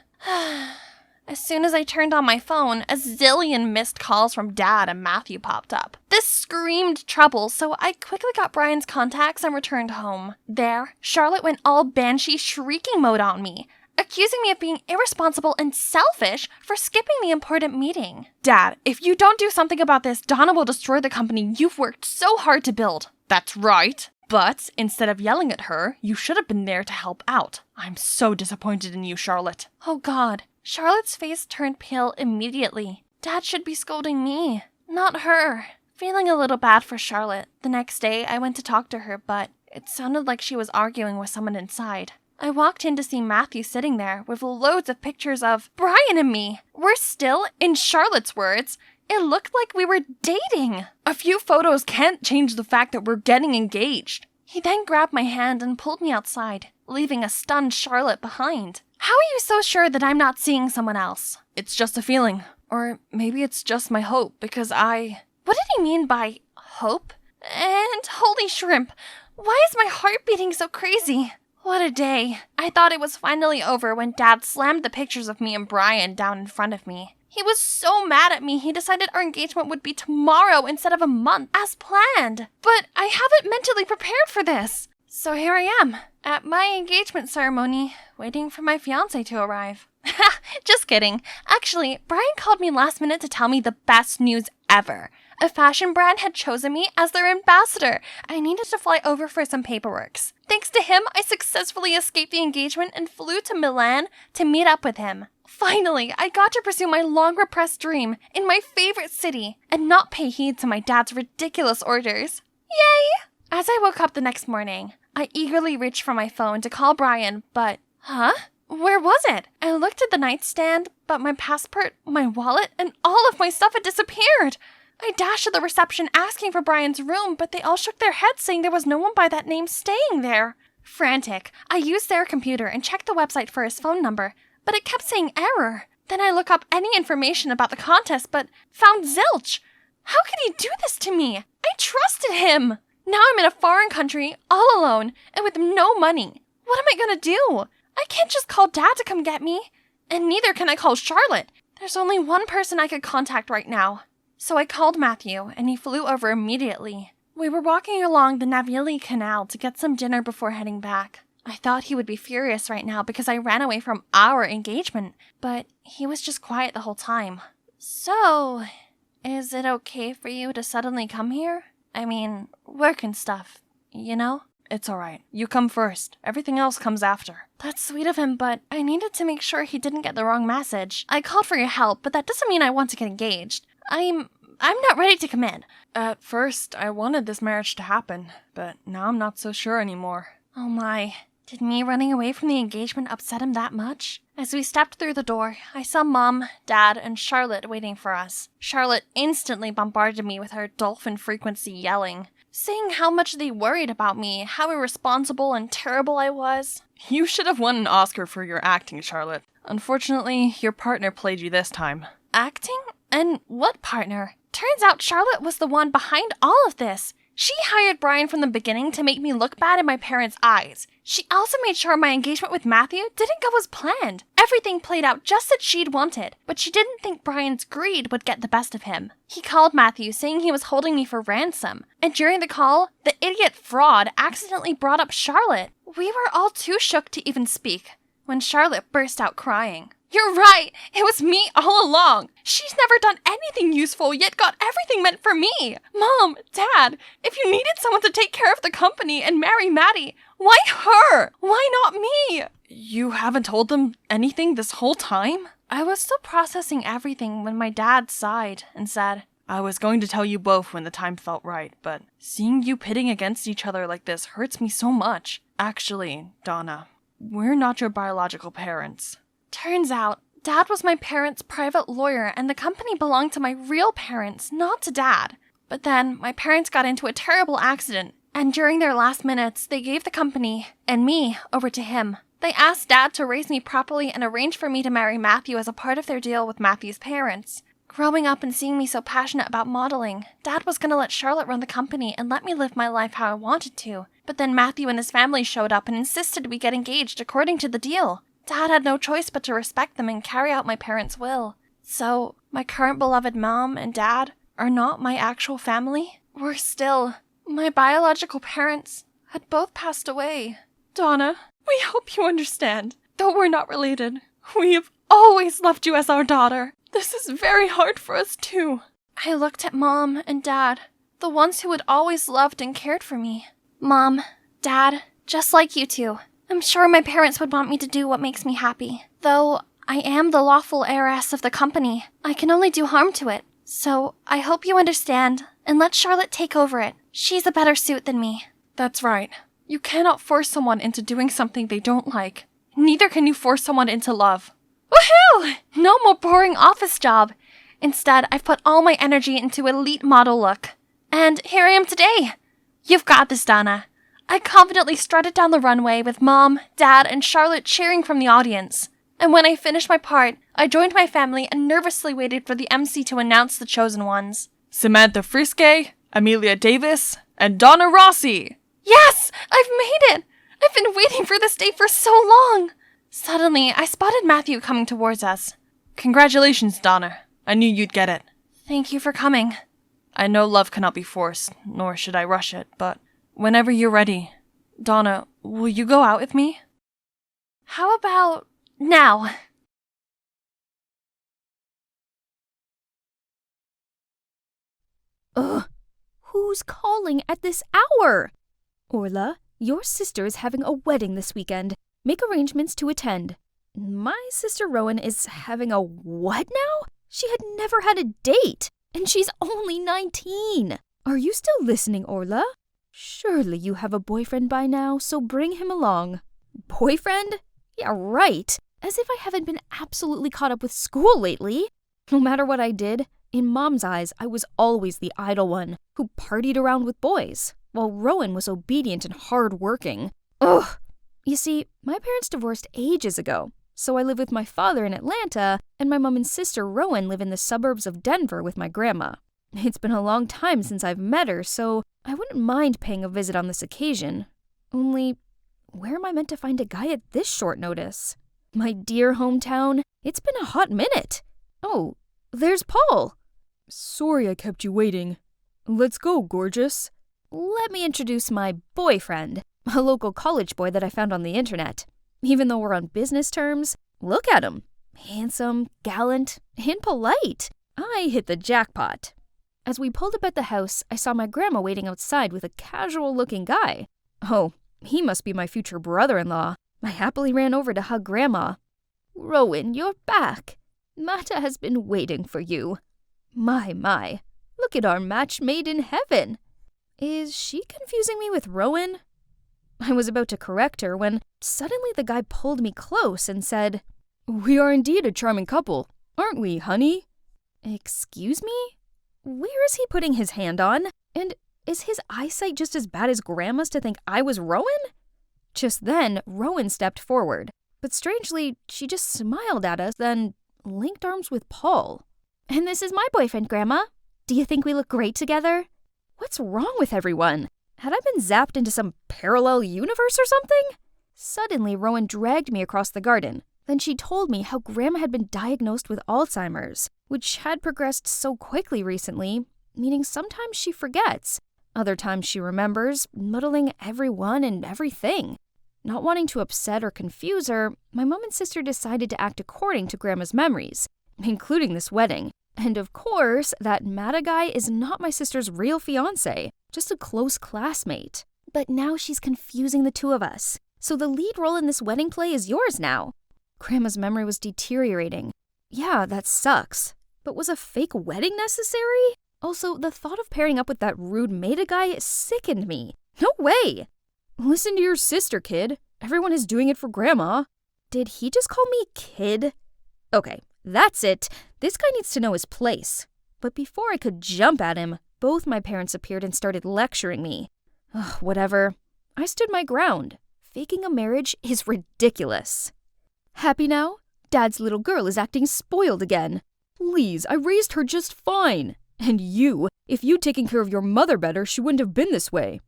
S2: As soon as I turned on my phone, a zillion missed calls from Dad and Matthew popped up. This screamed trouble, so I quickly got Brian's contacts and returned home. There, Charlotte went all banshee shrieking mode on me, accusing me of being irresponsible and selfish for skipping the important meeting.
S7: Dad, if you don't do something about this, Donna will destroy the company you've worked so hard to build. That's right. But instead of yelling at her, you should have been there to help out. I'm so disappointed in you, Charlotte.
S2: Oh God. Charlotte's face turned pale immediately. Dad should be scolding me, not her. Feeling a little bad for Charlotte, the next day I went to talk to her, but it sounded like she was arguing with someone inside. I walked in to see Matthew sitting there with loads of pictures of Brian and me. We're still, in Charlotte's words, it looked like we were dating.
S7: A few photos can't change the fact that we're getting engaged.
S2: He then grabbed my hand and pulled me outside, leaving a stunned Charlotte behind. How are you so sure that I'm not seeing someone else?
S7: It's just a feeling. Or maybe it's just my hope, because
S2: What did he mean by hope? And holy shrimp, why is my heart beating so crazy? What a day. I thought it was finally over when Dad slammed the pictures of me and Brian down in front of me. He was so mad at me, he decided our engagement would be tomorrow instead of a month, as planned. But I haven't mentally prepared for this. So here I am, at my engagement ceremony, waiting for my fiancé to arrive. Ha! Just kidding. Actually, Brian called me last minute to tell me the best news ever. A fashion brand had chosen me as their ambassador. I needed to fly over for some paperwork. Thanks to him, I successfully escaped the engagement and flew to Milan to meet up with him. Finally, I got to pursue my long-repressed dream in my favorite city and not pay heed to my dad's ridiculous orders. Yay! As I woke up the next morning, I eagerly reached for my phone to call Brian, but... Where was it? I looked at the nightstand, but my passport, my wallet, and all of my stuff had disappeared. I dashed to the reception asking for Brian's room, but they all shook their heads saying there was no one by that name staying there. Frantic, I used their computer and checked the website for his phone number, but it kept saying error. Then I looked up any information about the contest, but found zilch. How could he do this to me? I trusted him. Now I'm in a foreign country, all alone, and with no money. What am I gonna do? I can't just call Dad to come get me. And neither can I call Charlotte. There's only one person I could contact right now. So I called Matthew, and he flew over immediately. We were walking along the Navili Canal to get some dinner before heading back. I thought he would be furious right now because I ran away from our engagement, but he was just quiet the whole time. So, is it okay for you to suddenly come here? I mean, work and stuff, you know?
S7: It's alright. You come first. Everything else comes after.
S2: That's sweet of him, but I needed to make sure he didn't get the wrong message. I called for your help, but that doesn't mean I want to get engaged. I'm not ready to commit.
S7: At first, I wanted this marriage to happen, but now I'm not so sure anymore.
S2: Oh my. Did me running away from the engagement upset him that much? As we stepped through the door, I saw Mom, Dad, and Charlotte waiting for us. Charlotte instantly bombarded me with her dolphin frequency yelling, saying how much they worried about me, how irresponsible and terrible I was.
S7: You should have won an Oscar for your acting, Charlotte. Unfortunately, your partner played you this time.
S2: Acting? And what partner? Turns out Charlotte was the one behind all of this. She hired Brian from the beginning to make me look bad in my parents' eyes. She also made sure my engagement with Matthew didn't go as planned. Everything played out just as she'd wanted, but she didn't think Brian's greed would get the best of him. He called Matthew saying he was holding me for ransom, and during the call, the idiot fraud accidentally brought up Charlotte. We were all too shook to even speak, when Charlotte burst out crying. You're right! It was me all along! She's never done anything useful, yet got everything meant for me! Mom, Dad, if you needed someone to take care of the company and marry Maddie, why her? Why not me?
S7: You haven't told them anything this whole time?
S2: I was still processing everything when my dad sighed and said,
S7: I was going to tell you both when the time felt right, but seeing you pitting against each other like this hurts me so much. Actually, Donna, we're not your biological parents.
S2: Turns out, Dad was my parents' private lawyer and the company belonged to my real parents, not to Dad. But then, my parents got into a terrible accident, and during their last minutes, they gave the company, and me, over to him. They asked Dad to raise me properly and arrange for me to marry Matthew as a part of their deal with Matthew's parents. Growing up and seeing me so passionate about modeling, Dad was going to let Charlotte run the company and let me live my life how I wanted to. But then Matthew and his family showed up and insisted we get engaged according to the deal. Dad had no choice but to respect them and carry out my parents' will. So, my current beloved mom and dad are not my actual family. Worse still, my biological parents had both passed away. Donna, we hope you understand. Though we're not related, we have always loved you as our daughter. This is very hard for us too. I looked at Mom and Dad, the ones who had always loved and cared for me. Mom, Dad, just like you two, I'm sure my parents would want me to do what makes me happy. Though I am the lawful heiress of the company, I can only do harm to it. So I hope you understand and let Charlotte take over it. She's a better suit than me.
S7: That's right. You cannot force someone into doing something they don't like. Neither can you force someone into love.
S2: Woohoo! No more boring office job. Instead, I've put all my energy into elite model look. And here I am today. You've got this, Donna. I confidently strutted down the runway with Mom, Dad, and Charlotte cheering from the audience. And when I finished my part, I joined my family and nervously waited for the MC to announce the chosen ones.
S7: Samantha Friske, Amelia Davis, and Donna Rossi.
S2: Yes! I've made it! I've been waiting for this day for so long! Suddenly, I spotted Matthew coming towards us.
S7: Congratulations, Donna. I knew you'd get it.
S2: Thank you for coming.
S7: I know love cannot be forced, nor should I rush it, but whenever you're ready. Donna, will you go out with me?
S2: How about now?
S3: Ugh, who's calling at this hour? Orla, your sister is having a wedding this weekend. Make arrangements to attend. My sister Rowan is having a what now? She had never had a date, and she's only 19. Are you still listening, Orla? Surely you have a boyfriend by now, so bring him along. Boyfriend? Yeah, right. As if I haven't been absolutely caught up with school lately. No matter what I did, in Mom's eyes, I was always the idle one who partied around with boys, while Rowan was obedient and hard-working. Ugh! You see, my parents divorced ages ago, so I live with my father in Atlanta, and my mom and sister Rowan live in the suburbs of Denver with my grandma. It's been a long time since I've met her, so I wouldn't mind paying a visit on this occasion. Only, where am I meant to find a guy at this short notice? My dear hometown, it's been a hot minute. Oh, there's Paul.
S8: Sorry I kept you waiting. Let's go, gorgeous.
S3: Let me introduce my boyfriend, a local college boy that I found on the internet. Even though we're on business terms, look at him. Handsome, gallant, and polite. I hit the jackpot. As we pulled up at the house, I saw my grandma waiting outside with a casual-looking guy. Oh, he must be my future brother-in-law. I happily ran over to hug Grandma. Rowan, you're back. Mata has been waiting for you. My, look at our match made in heaven. Is she confusing me with Rowan? I was about to correct her when suddenly the guy pulled me close and said,
S8: We are indeed a charming couple, aren't we, honey?
S3: Excuse me? Where is he putting his hand on? And is his eyesight just as bad as Grandma's to think I was Rowan? Just then, Rowan stepped forward, but strangely, she just smiled at us, then linked arms with Paul. And this is my boyfriend, Grandma. Do you think we look great together? What's wrong with everyone? Had I been zapped into some parallel universe or something? Suddenly, Rowan dragged me across the garden. Then she told me how Grandma had been diagnosed with Alzheimer's, which had progressed so quickly recently, meaning sometimes she forgets. Other times she remembers, muddling everyone and everything. Not wanting to upset or confuse her, my mom and sister decided to act according to Grandma's memories, including this wedding. And of course, that Mata guy is not my sister's real fiancé, just a close classmate. But now she's confusing the two of us, so the lead role in this wedding play is yours now. Grandma's memory was deteriorating. Yeah, that sucks. But was a fake wedding necessary? Also, the thought of pairing up with that rude Mata guy sickened me. No way!
S8: Listen to your sister, kid. Everyone is doing it for Grandma.
S3: Did he just call me kid? Okay, that's it. This guy needs to know his place. But before I could jump at him, both my parents appeared and started lecturing me. Ugh, whatever. I stood my ground. Faking a marriage is ridiculous. Happy now? Dad's little girl is acting spoiled again.
S8: Please, I raised her just fine. And you, if you'd taken care of your mother better, she wouldn't have been this way.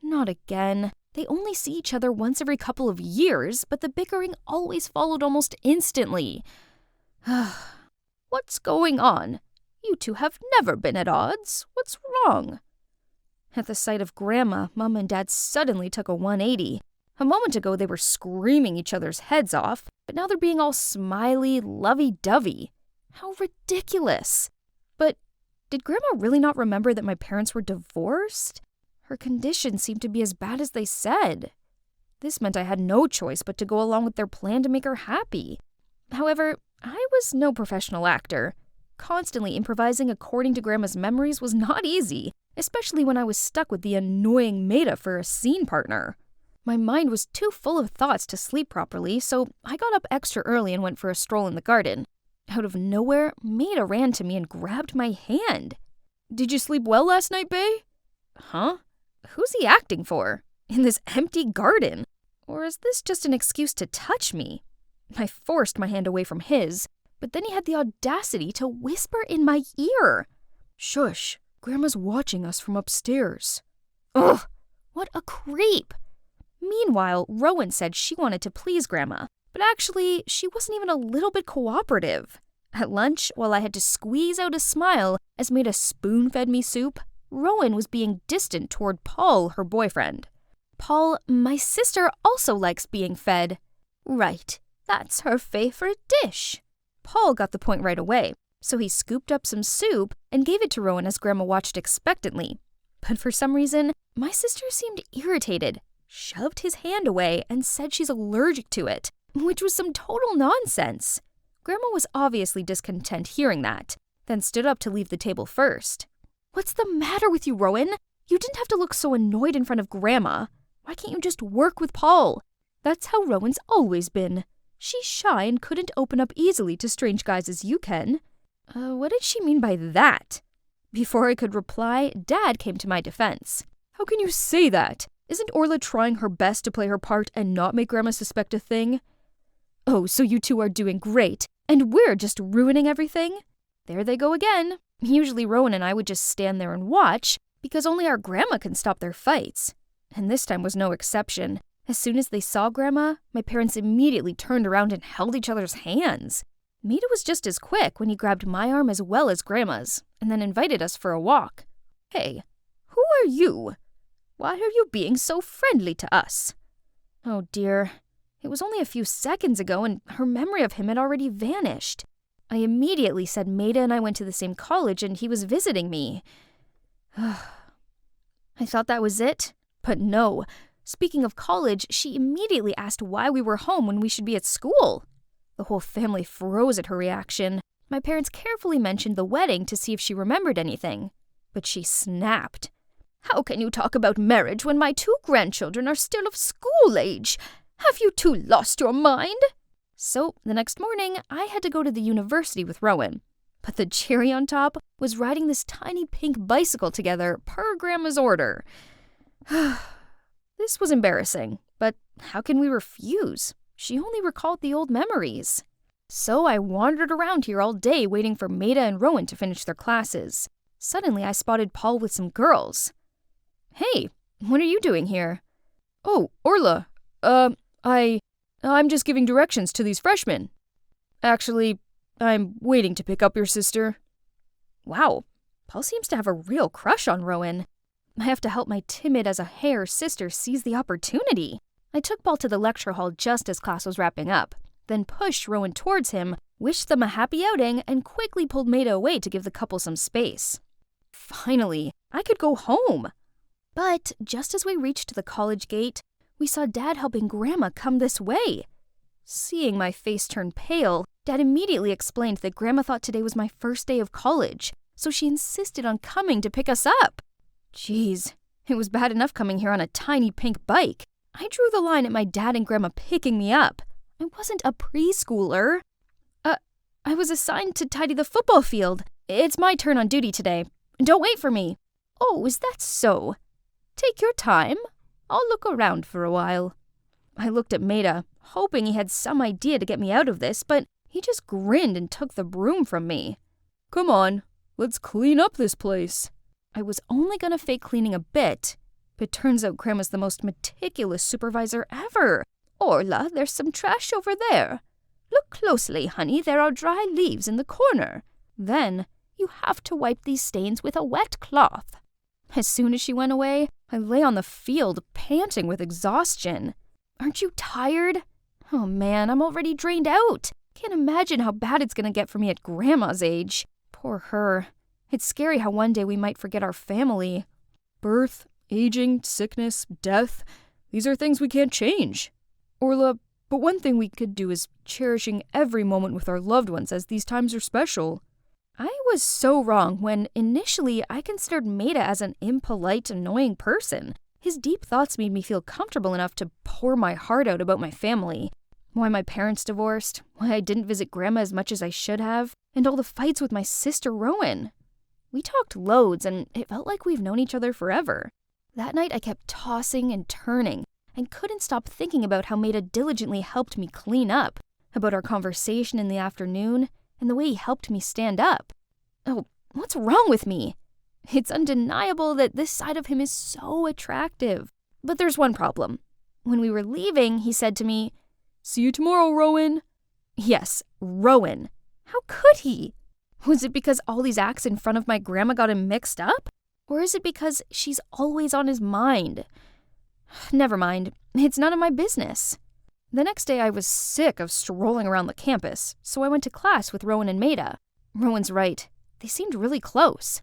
S3: Not again. They only see each other once every couple of years, but the bickering always followed almost instantly. What's going on? You two have never been at odds. What's wrong? At the sight of Grandma, Mom and Dad suddenly took a 180. A moment ago, they were screaming each other's heads off, but now they're being all smiley, lovey-dovey. How ridiculous. But did Grandma really not remember that my parents were divorced? Her condition seemed to be as bad as they said. This meant I had no choice but to go along with their plan to make her happy. However, I was no professional actor. Constantly improvising according to Grandma's memories was not easy, especially when I was stuck with the annoying Maida for a scene partner. My mind was too full of thoughts to sleep properly, so I got up extra early and went for a stroll in the garden. Out of nowhere, Maida ran to me and grabbed my hand.
S8: Did you sleep well last night, Bae?
S3: Huh? Who's he acting for? In this empty garden? Or is this just an excuse to touch me? I forced my hand away from his, but then he had the audacity to whisper in my ear.
S8: Shush, Grandma's watching us from upstairs.
S3: Ugh, what a creep. Meanwhile, Rowan said she wanted to please Grandma, but actually, she wasn't even a little bit cooperative. At lunch, while I had to squeeze out a smile as Maida spoon-fed me soup, Rowan was being distant toward Paul, her boyfriend. Paul, my sister, also likes being fed. Right, that's her favorite dish. Paul got the point right away, so he scooped up some soup and gave it to Rowan as Grandma watched expectantly. But for some reason, my sister seemed irritated, shoved his hand away, and said she's allergic to it, which was some total nonsense. Grandma was obviously discontent hearing that, then stood up to leave the table first. What's the matter with you, Rowan? You didn't have to look so annoyed in front of Grandma. Why can't you just work with Paul? That's how Rowan's always been. She's shy and couldn't open up easily to strange guys as you can. What did she mean by that? Before I could reply, Dad came to my defense.
S8: How can you say that? Isn't Orla trying her best to play her part and not make Grandma suspect a thing?
S3: Oh, so you two are doing great, and we're just ruining everything? There they go again. Usually Rowan and I would just stand there and watch, because only our Grandma can stop their fights. And this time was no exception. As soon as they saw Grandma, my parents immediately turned around and held each other's hands. Maida was just as quick when he grabbed my arm as well as Grandma's, and then invited us for a walk. Hey, who are you? Why are you being so friendly to us? Oh dear, it was only a few seconds ago and her memory of him had already vanished. I immediately said Maida and I went to the same college and he was visiting me. I thought that was it, but no. Speaking of college, she immediately asked why we were home when we should be at school. The whole family froze at her reaction. My parents carefully mentioned the wedding to see if she remembered anything. But she snapped. How can you talk about marriage when my 2 grandchildren are still of school age? Have you two lost your mind? So, the next morning, I had to go to the university with Rowan. But the cherry on top was riding this tiny pink bicycle together per Grandma's order. This was embarrassing, but how can we refuse? She only recalled the old memories. So I wandered around here all day waiting for Maida and Rowan to finish their classes. Suddenly, I spotted Paul with some girls. Hey, what are you doing here?
S8: Oh, Orla. I'm just giving directions to these freshmen. Actually, I'm waiting to pick up your sister.
S3: Wow, Paul seems to have a real crush on Rowan. I have to help my timid as a hare sister seize the opportunity. I took Paul to the lecture hall just as class was wrapping up, then pushed Rowan towards him, wished them a happy outing, and quickly pulled Maida away to give the couple some space. Finally, I could go home. But just as we reached the college gate, we saw Dad helping Grandma come this way. Seeing my face turn pale, Dad immediately explained that Grandma thought today was my first day of college, so she insisted on coming to pick us up. Jeez, it was bad enough coming here on a tiny pink bike. I drew the line at my dad and Grandma picking me up. I wasn't a preschooler. I was assigned to tidy the football field. It's my turn on duty today. Don't wait for me. Oh, is that so? Take your time. I'll look around for a while. I looked at Maida, hoping he had some idea to get me out of this, but he just grinned and took the broom from me.
S8: Come on, let's clean up this place.
S3: I was only gonna fake cleaning a bit,
S8: It turns out Grandma's the most meticulous supervisor ever. Orla, there's some trash over there. Look closely, honey, there are dry leaves in the corner. Then you have to wipe these stains with a wet cloth. As soon as she went away, I lay on the field panting with exhaustion. Aren't you tired? Oh man, I'm already drained out. Can't imagine how bad it's gonna get for me at Grandma's age. Poor her. It's scary how one day we might forget our family. Birth, aging, sickness, death, these are things we can't change. Orla, but one thing we could do is cherishing every moment with our loved ones, as these times are special. I was so wrong when initially I considered Maida as an impolite, annoying person. His deep thoughts made me feel comfortable enough to pour my heart out about my family. Why my parents divorced, why I didn't visit Grandma as much as I should have, and all the fights with my sister Rowan. We talked loads, and it felt like we've known each other forever. That night I kept tossing and turning, and couldn't stop thinking about how Maida diligently helped me clean up, about our conversation in the afternoon, and the way he helped me stand up. Oh, what's wrong with me? It's undeniable that this side of him is so attractive. But there's one problem. When we were leaving, he said to me, "See you tomorrow, Rowan." Yes, Rowan. How could he? Was it because all these acts in front of my grandma got him mixed up? Or is it because she's always on his mind? Never mind. It's none of my business. The next day I was sick of strolling around the campus, so I went to class with Rowan and Maida. Rowan's right. They seemed really close.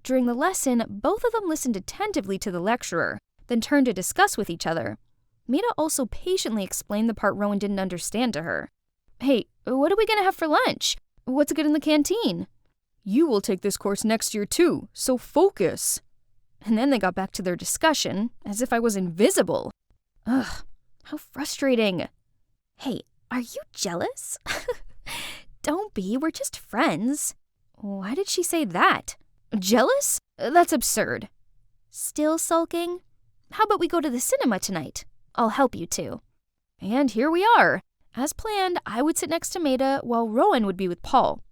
S8: During the lesson, both of them listened attentively to the lecturer, then turned to discuss with each other. Maida also patiently explained the part Rowan didn't understand to her. Hey, what are we going to have for lunch? What's good in the canteen? You will take this course next year too, so focus. And then they got back to their discussion, as if I was invisible. Ugh, how frustrating. Hey, are you jealous? Don't be, we're just friends. Why did she say that? Jealous? That's absurd. Still sulking? How about we go to the cinema tonight? I'll help you too. And here we are. As planned, I would sit next to Maida while Rowan would be with Paul.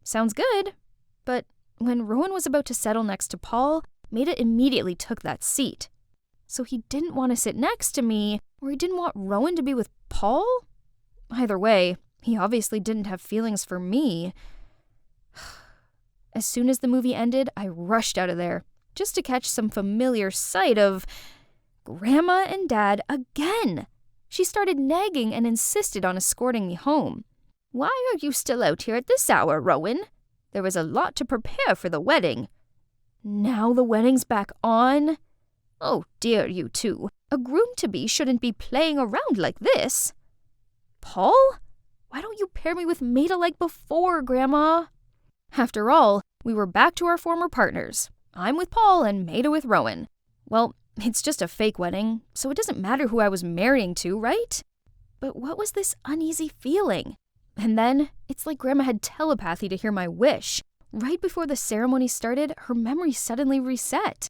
S8: Sounds good. But when Rowan was about to settle next to Paul, Maida immediately took that seat. So he didn't want to sit next to me, or he didn't want Rowan to be with Paul? Either way, he obviously didn't have feelings for me. As soon as the movie ended, I rushed out of there, just to catch some familiar sight of Grandma and Dad again. She started nagging and insisted on escorting me home. Why are you still out here at this hour, Rowan? There was a lot to prepare for the wedding. Now the wedding's back on? Oh dear, you two. A groom-to-be shouldn't be playing around like this. Paul? Why don't you pair me with Maida like before, Grandma? After all, we were back to our former partners. I'm with Paul and Maida with Rowan. Well, it's just a fake wedding, so it doesn't matter who I was marrying to, right? But what was this uneasy feeling? And then, it's like Grandma had telepathy to hear my wish. Right before the ceremony started, her memory suddenly reset.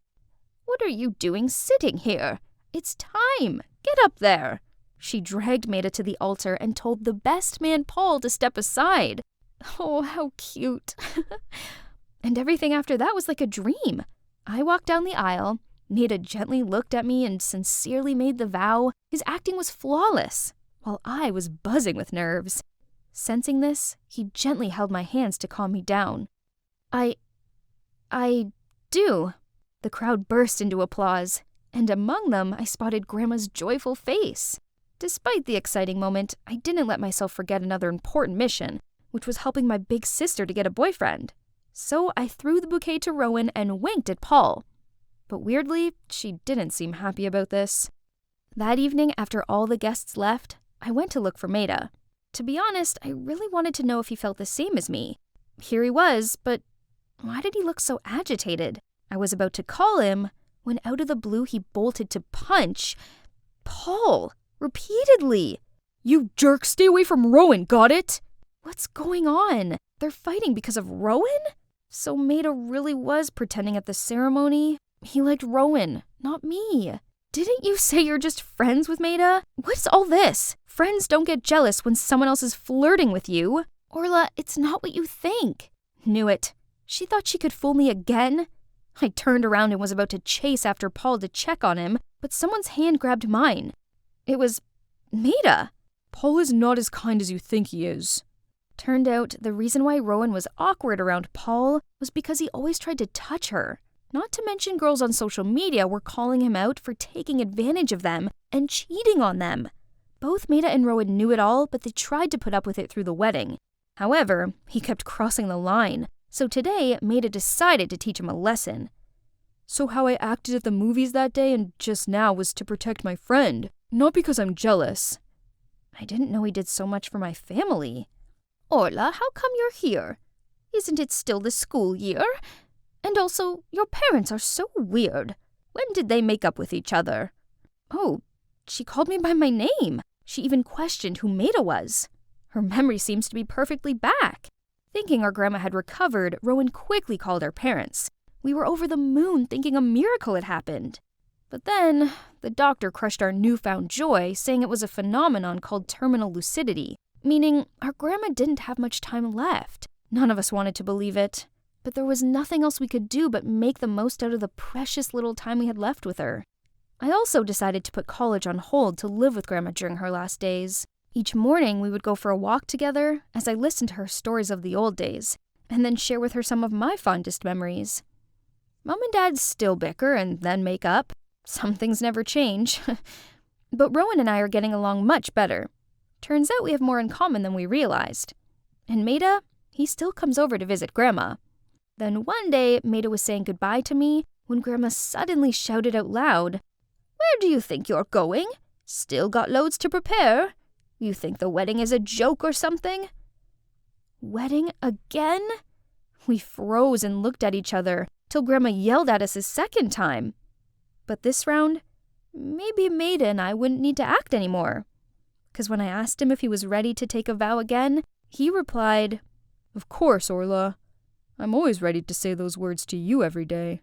S8: What are you doing sitting here? It's time. Get up there. She dragged Maida to the altar and told the best man, Paul, to step aside. Oh, how cute. And everything after that was like a dream. I walked down the aisle. Maida gently looked at me and sincerely made the vow. His acting was flawless, while I was buzzing with nerves. Sensing this, he gently held my hands to calm me down. I do. The crowd burst into applause, and among them I spotted Grandma's joyful face. Despite the exciting moment, I didn't let myself forget another important mission, which was helping my big sister to get a boyfriend. So I threw the bouquet to Rowan and winked at Paul. But weirdly, she didn't seem happy about this. That evening, after all the guests left, I went to look for Maida. To be honest, I really wanted to know if he felt the same as me. Here he was, but why did he look so agitated? I was about to call him when out of the blue he bolted to punch Paul repeatedly. You jerk, stay away from Rowan, got it? What's going on? They're fighting because of Rowan? So Maida really was pretending at the ceremony? He liked Rowan, not me. Didn't you say you're just friends with Maida? What's all this? Friends don't get jealous when someone else is flirting with you. Orla, it's not what you think. Knew it. She thought she could fool me again.
S3: I turned around and was about to chase after Paul to check on him, but someone's hand grabbed mine. It was Maida.
S4: Paul is not as kind as you think he is.
S3: Turned out the reason why Rowan was awkward around Paul was because he always tried to touch her. Not to mention girls on social media were calling him out for taking advantage of them and cheating on them. Both Maida and Rowan knew it all, but they tried to put up with it through the wedding. However, he kept crossing the line, so today Maida decided to teach him a lesson.
S4: So how I acted at the movies that day and just now was to protect my friend, not because I'm jealous.
S3: I didn't know he did so much for my family. Orla, how come you're here? Isn't it still the school year? And also, your parents are so weird. When did they make up with each other? Oh, she called me by my name. She even questioned who Maida was. Her memory seems to be perfectly back. Thinking our grandma had recovered, Rowan quickly called our parents. We were over the moon thinking a miracle had happened. But then, the doctor crushed our newfound joy, saying it was a phenomenon called terminal lucidity, meaning our grandma didn't have much time left. None of us wanted to believe it, but there was nothing else we could do but make the most out of the precious little time we had left with her. I also decided to put college on hold to live with Grandma during her last days. Each morning, we would go for a walk together as I listened to her stories of the old days, and then share with her some of my fondest memories. Mom and Dad still bicker and then make up. Some things never change. But Rowan and I are getting along much better. Turns out we have more in common than we realized. And Maida, he still comes over to visit Grandma. Then one day, Maida was saying goodbye to me when Grandma suddenly shouted out loud, "Where do you think you're going? Still got loads to prepare. You think the wedding is a joke or something?" Wedding again? We froze and looked at each other till Grandma yelled at us a second time. But this round, maybe Maida and I wouldn't need to act anymore. Because when I asked him if he was ready to take a vow again, he replied,
S4: Of course, Orla. I'm always ready to say those words to you every day.